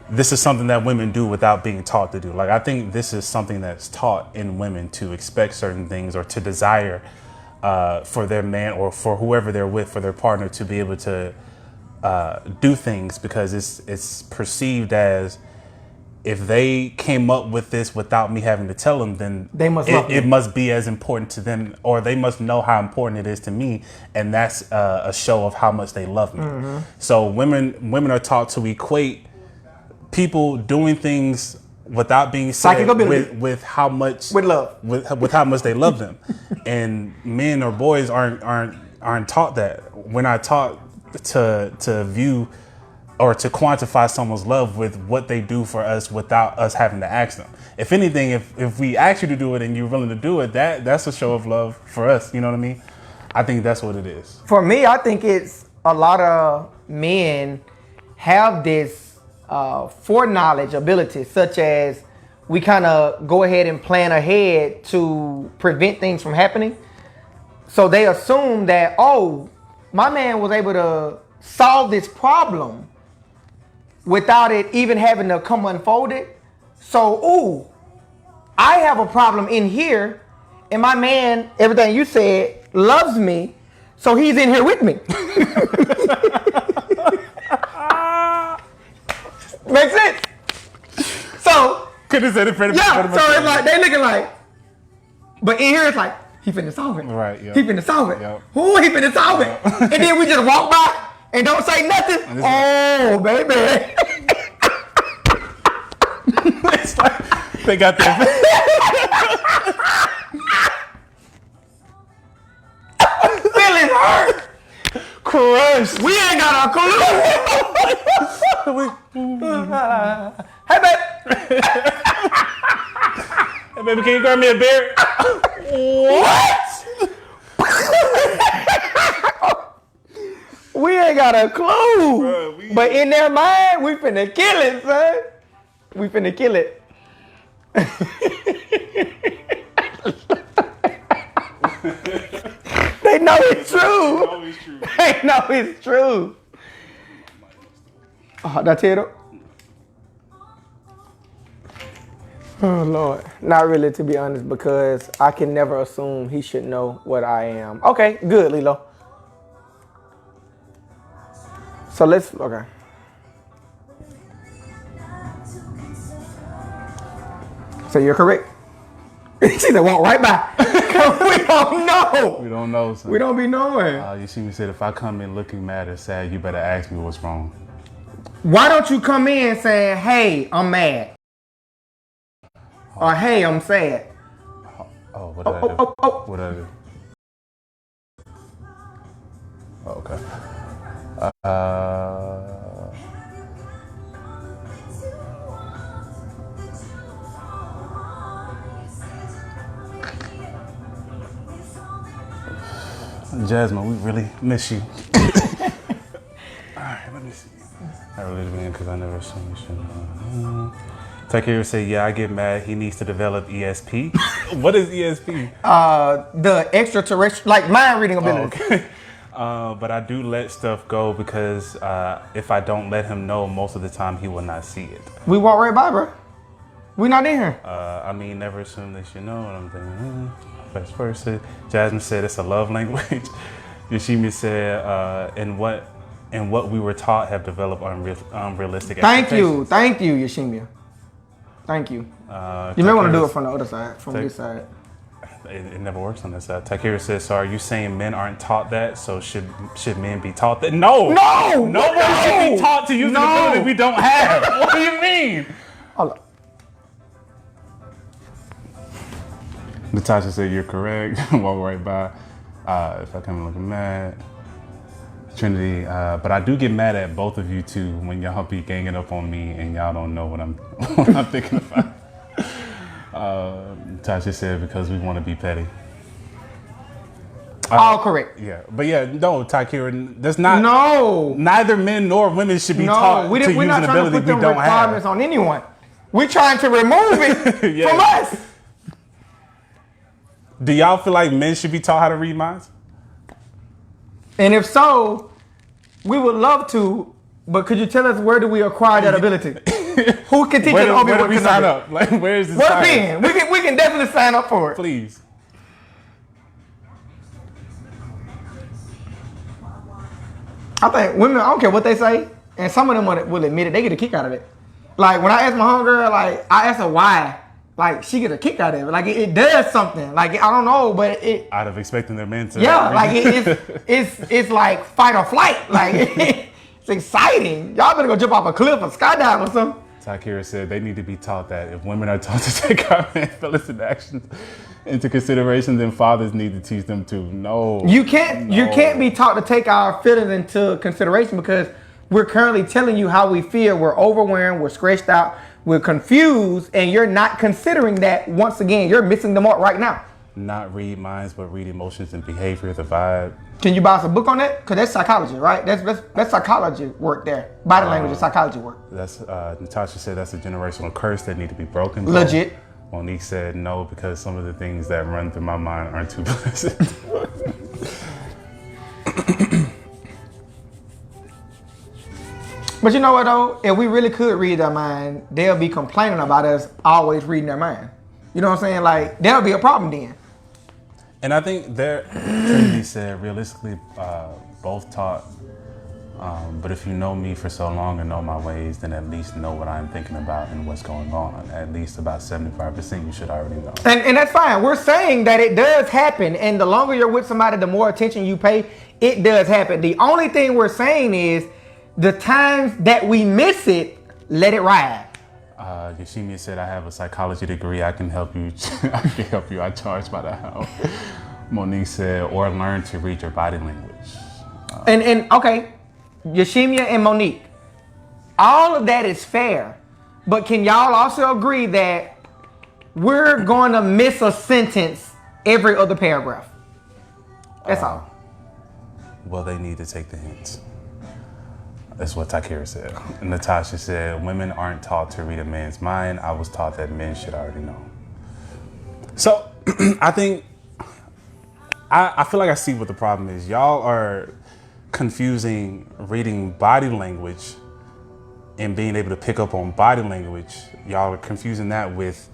this is something that women do without being taught to do. Like, I think this is something that's taught in women to expect certain things or to desire for their man or for whoever they're with, for their partner, to be able to do things, because it's perceived as, if they came up with this without me having to tell them, then they must love me. It must be as important to them, or they must know how important it is to me, and that's a show of how much they love me. Mm-hmm. So women are taught to equate people doing things without being said with how much with how much they love them, and men or boys aren't taught that. We're not taught to view or to quantify someone's love with what they do for us without us having to ask them. If anything, if we ask you to do it and you're willing to do it, that's a show of love for us. You know what I mean? I think that's what it is. For me, I think it's a lot of men have this foreknowledge ability, such as we kind of go ahead and plan ahead to prevent things from happening. So they assume that, oh, my man was able to solve this problem without it even having to come unfolded. So, ooh, I have a problem in here, and my man, everything you said, loves me, so he's in here with me. Makes sense? So, could have said it pretty yeah, so it's like, they looking like, but in here it's like, he finna solve it. Right, yeah. He finna solve it. Yep. Ooh, he finna solve it. And then we just walk by and don't say nothing. Oh, baby. It's like, they got their feelings hurt. crushed. We ain't got a clue. Hey, babe. Hey, baby, can you grab me a beer? What? We ain't got a clue. Bro, but in their mind, we finna kill it, son. We finna kill it. They know it's true. They know it's true. Oh, that's it. Oh, Lord. Not really, to be honest, because I can never assume he should know what I am. Okay, good, Lilo. So let's, okay. So you're correct. She said walk right by. We don't know. We don't know, son. We don't be knowing. Yashimi said, if I come in looking mad or sad, you better ask me what's wrong. Why don't you come in saying, hey, I'm mad? Or hey, I'm sad. Oh, what did I do? What did I do? Oh, okay. Jasmine, we really miss you. Alright, let me see. I really do because I never seen you. Takira said, yeah, I get mad. He needs to develop ESP. What is ESP? The extraterrestrial, like mind reading ability. Oh, okay. But I do let stuff go because if I don't let him know, most of the time he will not see it. We walk right by, bro. We not in here. I mean, never assume that you know what I'm thinking. Vice versa. Jasmine said it's a love language. Yoshimi said, and what we were taught have developed unrealistic expectations. Thank you, Yoshimi. Thank you. You may want to do it from the other side, from this side. It never works on this side. Takira says, so are you saying men aren't taught that? So should men be taught that? No! Nobody should be taught to use an ability we don't have. What do you mean? Hold up. Natasha said, you're correct. Walk right by. If I come in looking mad. Trinity, but I do get mad at both of you too when y'all be ganging up on me and y'all don't know what I'm thinking about. Tasha said because we want to be petty. All correct. Yeah, but yeah, no, Takira, that's not. No. Neither men nor women should be taught to use an ability we don't have. We're not trying to put them requirements on anyone. We're trying to remove it from us. Do y'all feel like men should be taught how to read minds? And if so, we would love to, but could you tell us where do we acquire that ability? Who can teach us Obi-Wan? Where do we sign up? Like, where is this? What pen? We can definitely sign up for it. Please. I think women, I don't care what they say, and some of them will admit it, they get a kick out of it. Like when I ask my homegirl, like I ask her why, like she get a kick out of it. Like it does something. Like I don't know, but it. Out of expecting their men to. Yeah, like it's like fight or flight. Like it's exciting. Y'all better go jump off a cliff or skydive or something. Takira said they need to be taught that if women are taught to take our men's feelings and actions into consideration, then fathers need to teach them to. No. You can't be taught to take our feelings into consideration because we're currently telling you how we feel. We're overwhelmed, we're stressed out, we're confused, and you're not considering that. Once again, you're missing the mark right now. not read minds, but read emotions and behavior, the vibe. Can you bounce a book on that? Because that's psychology, right? That's psychology work there. Body language is psychology work. That's Natasha said that's a generational curse that need to be broken. Legit. Monique said no, because some of the things that run through my mind aren't too pleasant. But you know what though? If we really could read their mind, they'll be complaining about us always reading their mind. You know what I'm saying? Like, there'll be a problem then. And I think Trinity said, realistically, both taught. But if you know me for so long and know my ways, then at least know what I'm thinking about and what's going on. At least about 75% you should already know. And that's fine. We're saying that it does happen. And the longer you're with somebody, the more attention you pay, it does happen. The only thing we're saying is the times that we miss it, let it ride. Yashimia said, I have a psychology degree. I can help you. I can help you. I charge by the hour. Monique said, or learn to read your body language. And okay, Yashimia and Monique, all of that is fair. But can y'all also agree that we're going to miss a sentence every other paragraph? That's all. Well, they need to take the hints. That's what Takira said. And Natasha said, women aren't taught to read a man's mind. I was taught that men should already know. So I think, I feel like I see what the problem is. Y'all are confusing reading body language and being able to pick up on body language. Y'all are confusing that with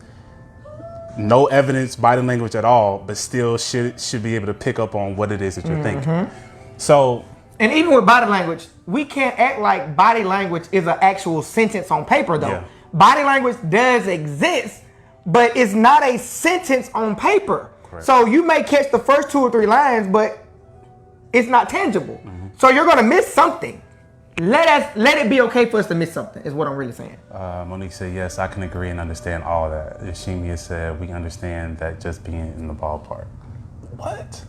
no evidence body language at all, but still should be able to pick up on what it is that you're thinking. So, and even with body language, we can't act like body language is an actual sentence on paper, though. Yeah. Body language does exist, but it's not a sentence on paper. Correct. So you may catch the first 2 or 3 lines, but it's not tangible. So you're gonna miss something. Let it be okay for us to miss something, is what I'm really saying. Monique said, yes, I can agree and understand all that. Yashimia said, we understand that just being in the ballpark. What?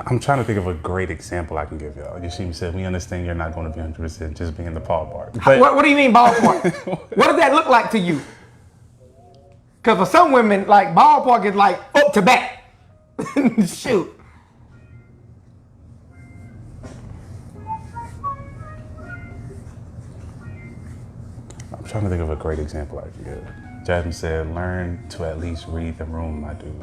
I'm trying to think of a great example I can give y'all. Yashimia said, we understand you're not going to be 100% just being in the ballpark. But What do you mean ballpark? What does that look like to you? Because for some women, like, ballpark is like up to bat. Shoot. I'm trying to think of a great example I can give. Jasmine said, learn to at least read the room, my dude.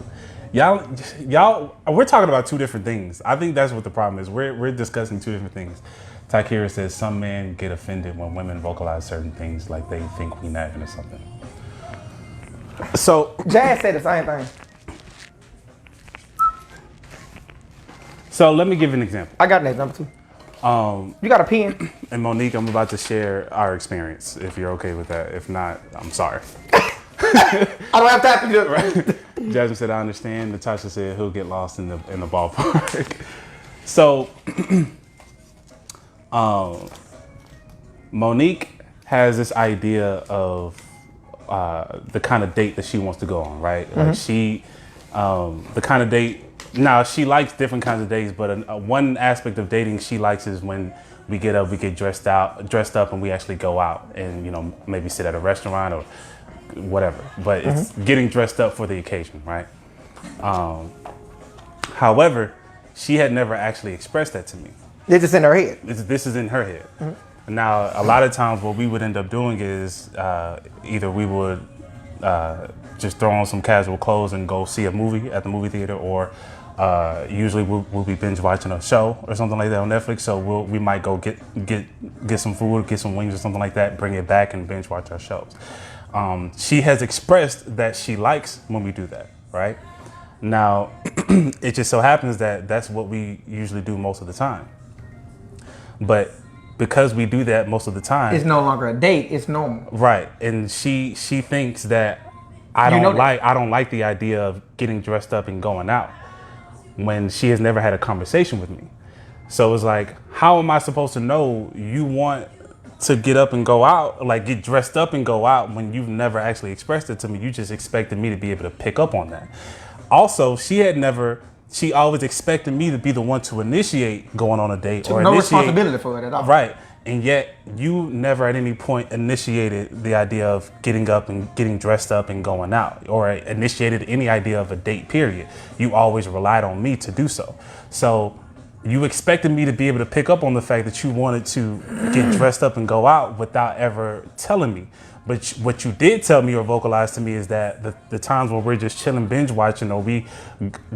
Y'all, we're talking about 2 different things. I think that's what the problem is. We're discussing 2 different things. Takira says, some men get offended when women vocalize certain things like they think we nagging or something. So Jazz said the same thing. So let me give you an example. I got an example too. You got a pen? And Monique, I'm about to share our experience, if you're okay with that. If not, I'm sorry. I don't have time to do it. Right? Jasmine said, I understand. Natasha said, he'll get lost in the ballpark. So, Monique has this idea of the kind of date that she wants to go on, right? Like the kind of date. Now, she likes different kinds of dates, but one aspect of dating she likes is when we get up, we get dressed up, and we actually go out and, you know, maybe sit at a restaurant or whatever. But it's getting dressed up for the occasion, right? However, she had never actually expressed that to me. It's just in her head. This is in her head. Now, a lot of times what we would end up doing is either we would just throw on some casual clothes and go see a movie at the movie theater, or usually we'll be binge watching a show or something like that on Netflix. So we might go get some food, get some wings or something like that, bring it back and binge watch our shows. She has expressed that she likes when we do that, right? Now, it just so happens that that's what we usually do most of the time. But because we do that most of the time, it's no longer a date, it's normal. Right. And she thinks that I don't like the idea of getting dressed up and going out when she has never had a conversation with me. So it's like, how am I supposed to know you want to get up and go out, like get dressed up and go out, when you've never actually expressed it to me? You just expected me to be able to pick up on that. Also, she always expected me to be the one to initiate going on a date. Or no responsibility for it at all. Right. And yet you never at any point initiated the idea of getting up and getting dressed up and going out, or initiated any idea of a date period. You always relied on me to do so. So you expected me to be able to pick up on the fact that you wanted to get dressed up and go out without ever telling me. But what you did tell me or vocalize to me is that the times when we're just chilling, binge watching, or we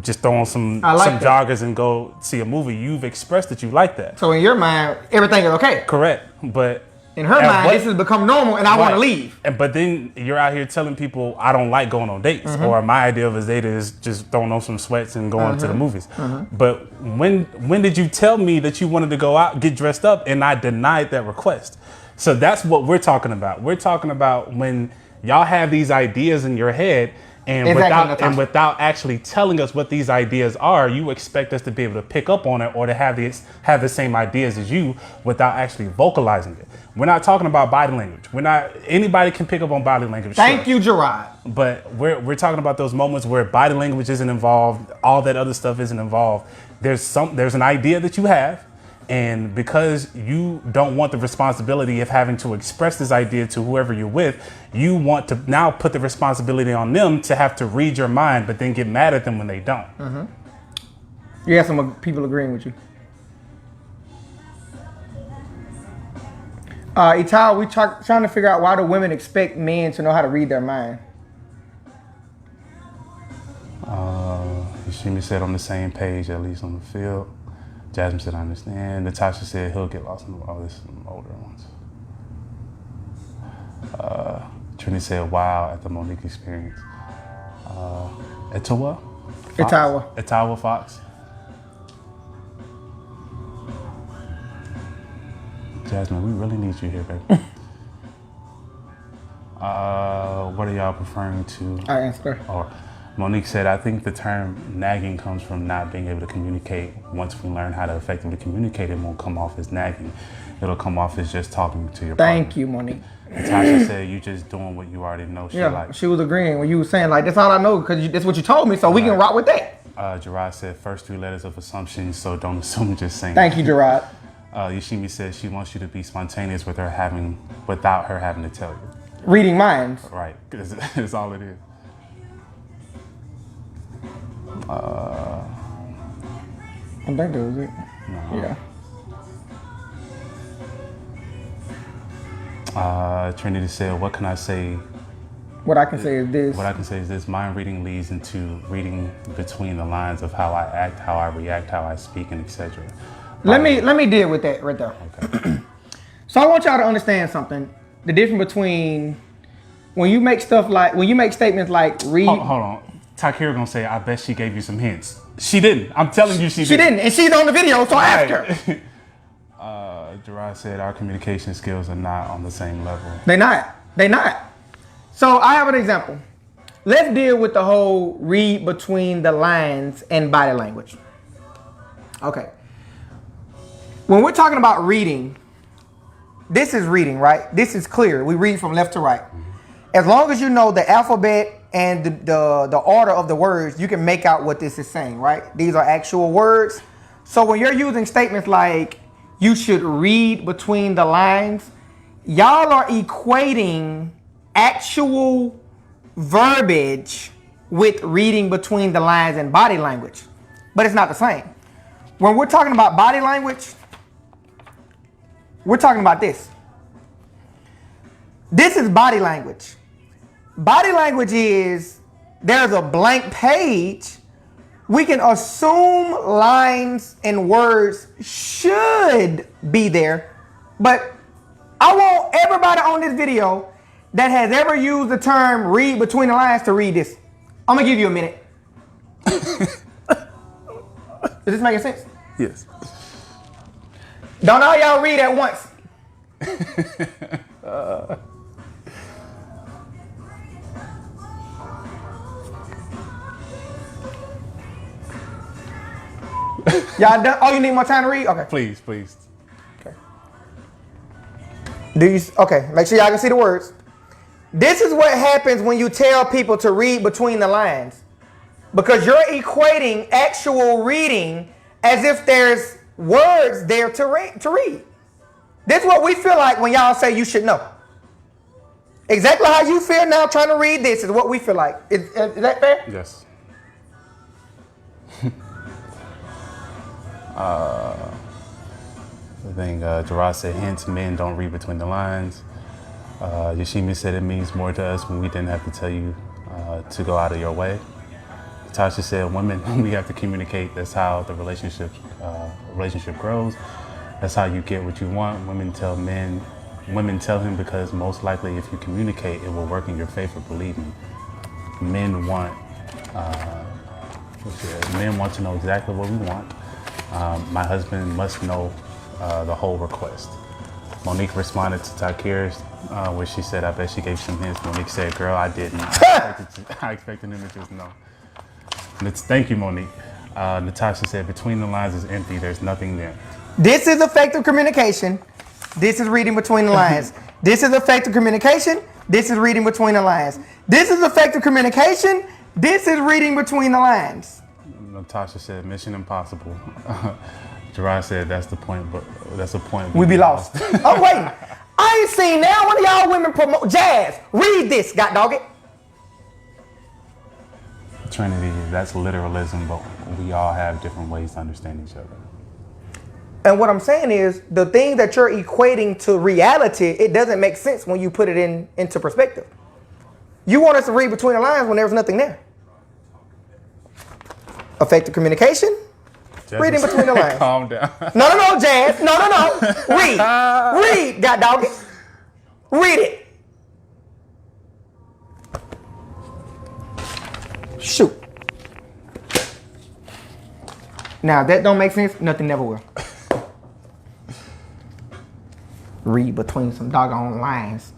just throw on some joggers and go see a movie, you've expressed that you like that. So in your mind, everything is okay. Correct. But in her mind, this has become normal and I want to leave. But then you're out here telling people I don't like going on dates, or my idea of a date is just throwing on some sweats and going to the movies. But when did you tell me that you wanted to go out, get dressed up, and I denied that request? So that's what we're talking about. We're talking about when y'all have these ideas in your head, and without actually telling us what these ideas are, you expect us to be able to pick up on it or to have the same ideas as you without actually vocalizing it. We're not talking about body language. Anybody can pick up on body language. Thank you, Gerard. But we're talking about those moments where body language isn't involved, all that other stuff isn't involved. There's an idea that you have. And because you don't want the responsibility of having to express this idea to whoever you're with, you want to now put the responsibility on them to have to read your mind, but then get mad at them when they don't. You have some people agreeing with you. Ital, we trying to figure out why do women expect men to know how to read their mind? Shimi said on the same page, at least on the field. Jasmine said, I understand. Natasha said he'll get lost in all this older ones. Trini said, wow, at the Monique experience. Etawa? Etawa Fox. Jasmine, we really need you here, baby. What are y'all preferring to? I answer. Or Monique said, I think the term nagging comes from not being able to communicate. Once we learn how to effectively communicate, it won't come off as nagging. It'll come off as just talking to your partner. Thank you, Monique. Natasha said, you just doing what you already know she likes. She was agreeing when you were saying, like, that's all I know because that's what you told me, so we can rock with that. Gerard said, first 3 letters of assumption, so don't assume, just saying. Thank you, Gerard. Yoshimi said she wants you to be spontaneous without her having to tell you. Reading minds. Right, because it's all it is. I think that was it. Yeah. Trinity said, what can I say? What I can say is this. What I can say is this. Mind reading leads into reading between the lines of how I act, how I react, how I speak, and etc. Let me deal with that right there. Okay. So I want y'all to understand something. The difference between when you make statements like read. Hold on. Takira gonna say, I bet she gave you some hints. She didn't. I'm telling you she didn't. She didn't, and she's on the video, so I asked her. Gerard said our communication skills are not on the same level. They not. So I have an example. Let's deal with the whole read between the lines and body language. Okay. When we're talking about reading, this is reading, right? This is clear. We read from left to right. As long as you know the alphabet and the order of the words, you can make out what this is saying, right? These are actual words. So when you're using statements like, you should read between the lines, y'all are equating actual verbiage with reading between the lines and body language. But it's not the same. When we're talking about body language, we're talking about this. This is body language. Body language is, there's a blank page. We can assume lines and words should be there, but I want everybody on this video that has ever used the term read between the lines to read this. I'm gonna give you a minute. Is this making sense? Yes. Don't all y'all read at once. Y'all done? Oh, you need more time to read? Okay. Please. Okay. Okay, make sure y'all can see the words. This is what happens when you tell people to read between the lines. Because you're equating actual reading as if there's words there to read. This is what we feel like when y'all say you should know. Exactly how you feel now trying to read this is what we feel like. Is that fair? Yes. I think Gerard said, hence men don't read between the lines. Yoshimi said it means more to us when we didn't have to tell you to go out of your way. Tasha said, women, we have to communicate. That's how the relationship grows. That's how you get what you want. Women tell him because most likely if you communicate, it will work in your favor, believe me. Men want to know exactly what we want. My husband must know the whole request. Monique responded to Takira's where she said, I bet she gave some hints. Monique said, girl, I didn't. I expected him to just know. Thank you, Monique. Natasha said, between the lines is empty. There's nothing there. This is effective communication. This is reading between the lines. This is effective communication. This is reading between the lines. This is effective communication. This is reading between the lines. Natasha said, mission impossible. Gerard said, that's the point, but that's the point. We be lost. Oh, wait. I ain't seen now one of y'all women promote Jazz. Read this, god dog it. Trinity, that's literalism, but we all have different ways to understand each other. And what I'm saying is the thing that you're equating to reality, it doesn't make sense when you put it into perspective. You want us to read between the lines when there's nothing there. Effective communication, Jasmine, reading between the lines. Calm down. No, Jazz. No. Read, god dog it. Read it. Shoot. Now, if that don't make sense, nothing never will. Read between some doggone lines.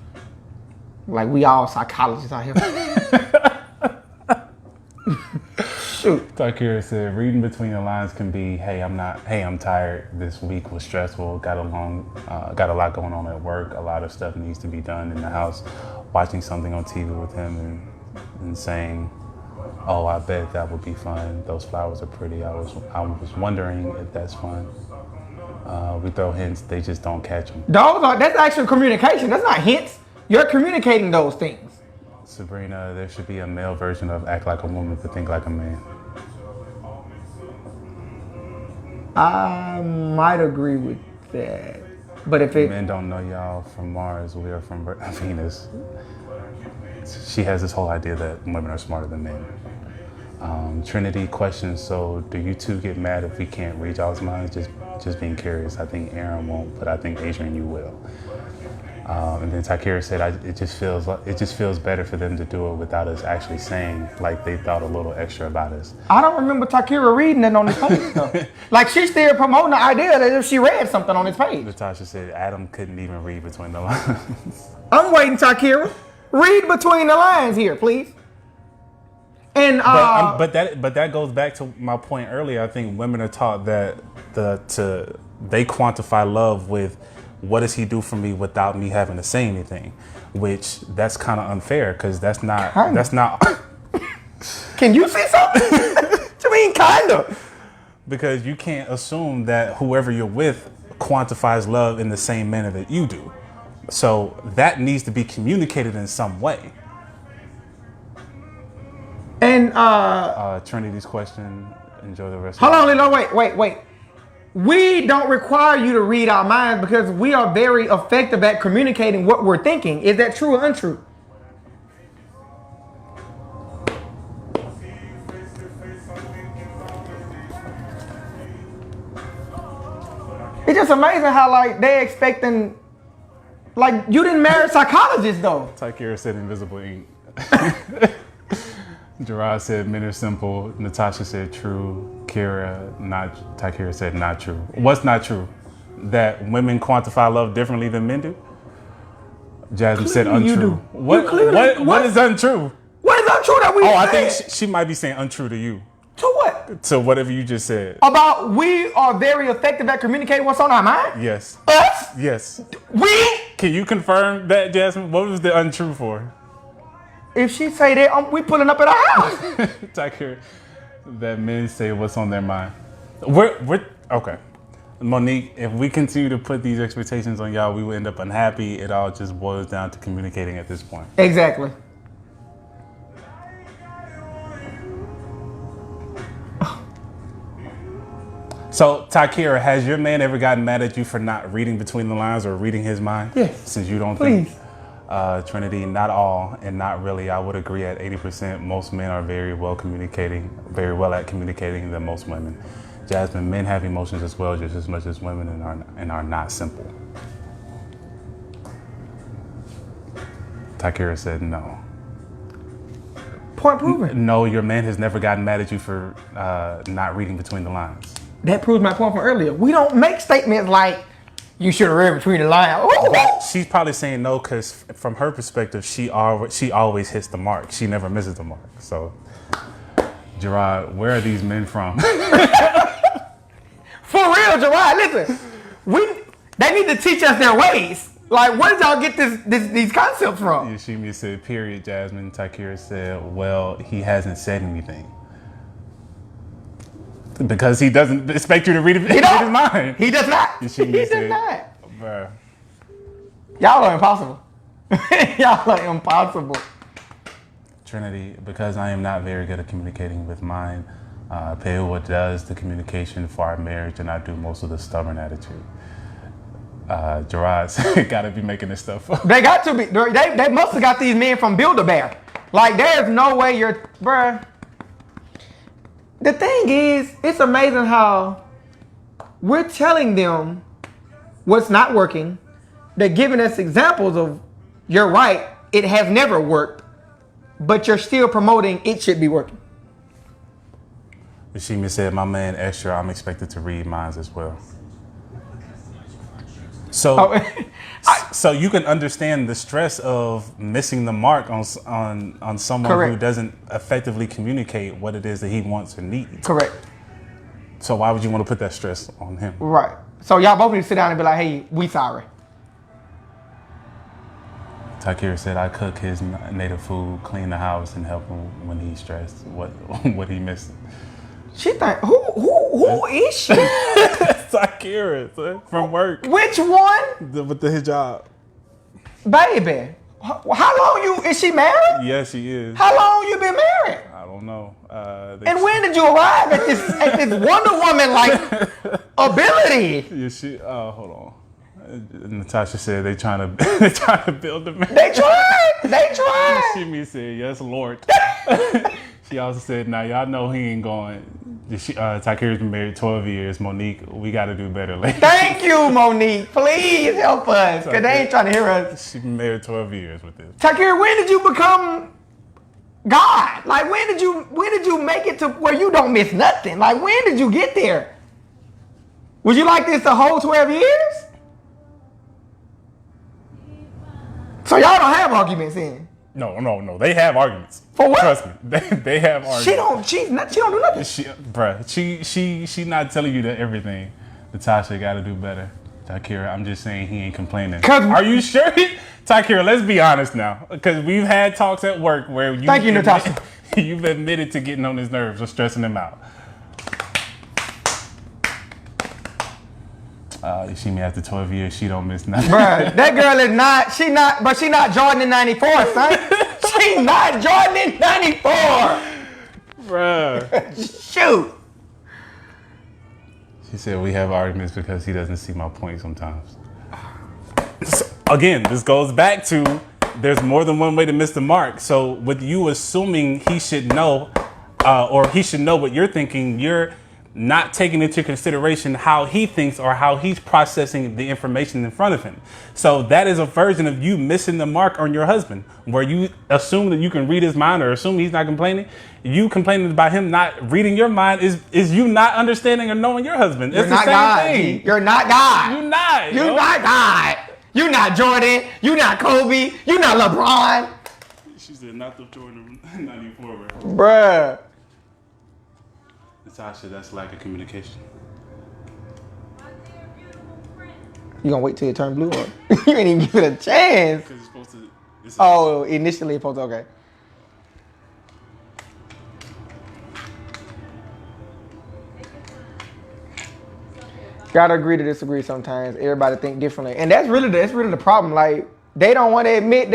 Like we all psychologists out here. Shoot. Takira said, reading between the lines can be, hey, I'm tired. This week was stressful. Got a lot going on at work. A lot of stuff needs to be done in the house. Watching something on TV with him and saying, oh, I bet that would be fun. Those flowers are pretty. I was wondering if that's fun. We throw hints, they just don't catch them. That's actual communication. That's not hints. You're communicating those things. Sabrina, there should be a male version of act like a woman but think like a man. I might agree with that. But if Men don't know y'all from Mars, we are from Venus. She has this whole idea that women are smarter than men. Trinity questions, so do you two get mad if we can't read y'all's minds? Just being curious. I think Aaron won't, but I think Adrian, you will. And then Takira said, it just feels better for them to do it without us actually saying, like they thought a little extra about us. I don't remember Takira reading it on his page though. Like she's still promoting the idea that if she read something on his page. Natasha said Adam couldn't even read between the lines. I'm waiting, Takira. Read between the lines here, please. And but that goes back to my point earlier. I think women are taught that they quantify love with what does he do for me without me having to say anything, which that's kind of unfair because that's not. Can you say something? What you mean, kinda? Because you can't assume that whoever you're with quantifies love in the same manner that you do. So that needs to be communicated in some way. And Trinity's question. Enjoy the rest. Hold on, no, wait. We don't require you to read our minds because we are very effective at communicating what we're thinking. Is that true or untrue? It's just amazing how like they expecting, like you didn't marry psychologists though. Takira said invisible ink. Gerard said men are simple. Natasha said true. Takira said not true. What's not true? That women quantify love differently than men do? Jasmine said untrue. You do. What is untrue? What is untrue that we I think she might be saying untrue to you. To what? To whatever you just said. About we are very effective at communicating what's on our mind? Yes. Us? Yes. We? Can you confirm that, Jasmine? What was the untrue for? If she say that, we pulling up at our house. Takira, that men say what's on their mind. We're okay. Monique, if we continue to put these expectations on y'all, we will end up unhappy. It all just boils down to communicating at this point. Exactly. So, Takira, has your man ever gotten mad at you for not reading between the lines or reading his mind? Yes. Since you don't Please. think, Trinity, not all and not really. I would agree at 80%. Most men are very well at communicating than most women. Jasmine, men have emotions as well, just as much as women, and are not simple. Takira said no. Point proven. No, your man has never gotten mad at you for not reading between the lines. That proves my point from earlier. We don't make statements like, you should have read between the lines. But she's probably saying no because from her perspective, she always hits the mark. She never misses the mark. So, Gerard, where are these men from? For real, Gerard, listen. They need to teach us their ways. Like, where did y'all get these concepts from? Yashimi said, period, Jasmine. Takira said, well, he hasn't said anything. Because he doesn't expect you to read his mind. He does not. Yashimi He said, does not. Bruh. Y'all are impossible. Y'all are impossible. Trinity, because I am not very good at communicating with mine, Peua does the communication for our marriage, and I do most of the stubborn attitude. Gerard gotta be making this stuff up. They got to be. They must have got these men from Build-A-Bear. Like, there's no way bruh. The thing is, it's amazing how we're telling them what's not working. They're giving us examples of, you're right, it has never worked, but you're still promoting it should be working. Yashimi said, my man extra, I'm expected to read minds as well. So, so you can understand the stress of missing the mark on someone Correct. who doesn't effectively communicate what it is that he wants or needs. Correct. So why would you want to put that stress on him? Right. So y'all both need to sit down and be like, hey, we sorry. Takira said, I cook his native food, clean the house, and help him when he's stressed. What he missed. She think, who is she? Takira from work. Which one? With his job. Baby. How long is she married? Yes, she is. How long you been married? I don't know. And when did you arrive at this Wonder Woman like ability? Yeah, hold on. Natasha said they trying to build the man. They tried. Shimmy said, yes, Lord. She also said, now y'all know he ain't going. Takira's been married 12 years. Monique, we got to do better later. Thank you, Monique. Please help us, because they ain't trying to hear us. She's been married 12 years with this. Takira, when did you become God? Like, when did you make it to where you don't miss nothing? Like, when did you get there? Was you like this the whole 12 years? So y'all don't have arguments in? No. They have arguments. For what? Trust me. They have arguments. She don't do nothing. She not telling you that everything. Natasha got to do better. Takira, I'm just saying he ain't complaining. Are you sure? Takira, let's be honest now. Because we've had talks at work where Thank you, Natasha. You've admitted to getting on his nerves or stressing him out. She may after 12 years, she don't miss nothing. Bruh, that girl is not, she not Jordan in 94, son. She not Jordan in 94. Bruh. Shoot. She said we have arguments because he doesn't see my point sometimes. So, again, this goes back to there's more than one way to miss the mark. So with you assuming he should know, or he should know what you're thinking, you're not taking into consideration how he thinks or how he's processing the information in front of him. So that is a version of you missing the mark on your husband, where you assume that you can read his mind or assume he's not complaining. You complaining about him not reading your mind is you not understanding or knowing your husband. It's the same thing. You're not God. You're not. You're not God. You're not Jordan. You're not Kobe. You're not LeBron. She said not the Jordan 94. Bruh. Natasha, that's lack of communication. You gonna wait till it turn blue or you ain't even give it a chance. Because it's supposed to. Oh, initially it's supposed to, okay. Gotta agree to disagree sometimes. Everybody think differently. And that's really the problem. Like, they don't want to admit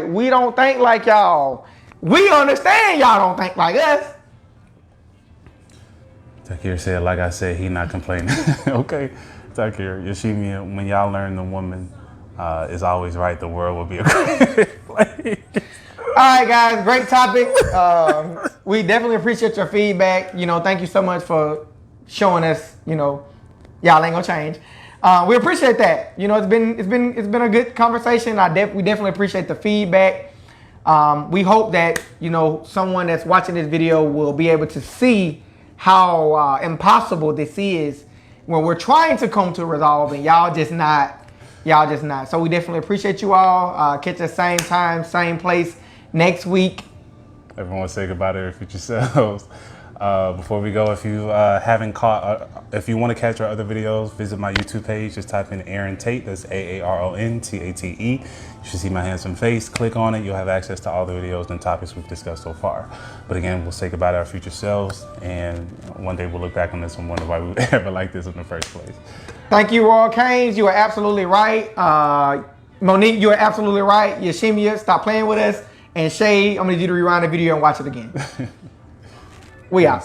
we don't think like y'all. We understand y'all don't think like us. Takir said, like I said, he not complaining. Okay, Takir, Yoshimi, when y'all learn the woman is always right, the world will be a great place. All right, guys, great topic. We definitely appreciate your feedback. Thank you so much for showing us, y'all ain't gonna change. We appreciate that. It's been a good conversation. We definitely appreciate the feedback. We hope that someone that's watching this video will be able to see how impossible this is when we're trying to come to a resolve, and y'all just not. So we definitely appreciate you all. Catch us same time, same place next week. Everyone say goodbye to their future selves. Before we go, if you if you want to catch our other videos, visit my YouTube page. Just type in Aaron Tate. That's AARONTATE. You should see my handsome face. Click on it. You'll have access to all the videos and topics we've discussed so far. But again, we'll say goodbye to our future selves, and one day we'll look back on this and wonder why we would ever like this in the first place. Thank you, Royal Canes. You are absolutely right. Monique, you are absolutely right. Yoshimiya, stop playing with us. And Shay, I'm gonna need you to rewind the video and watch it again. We out.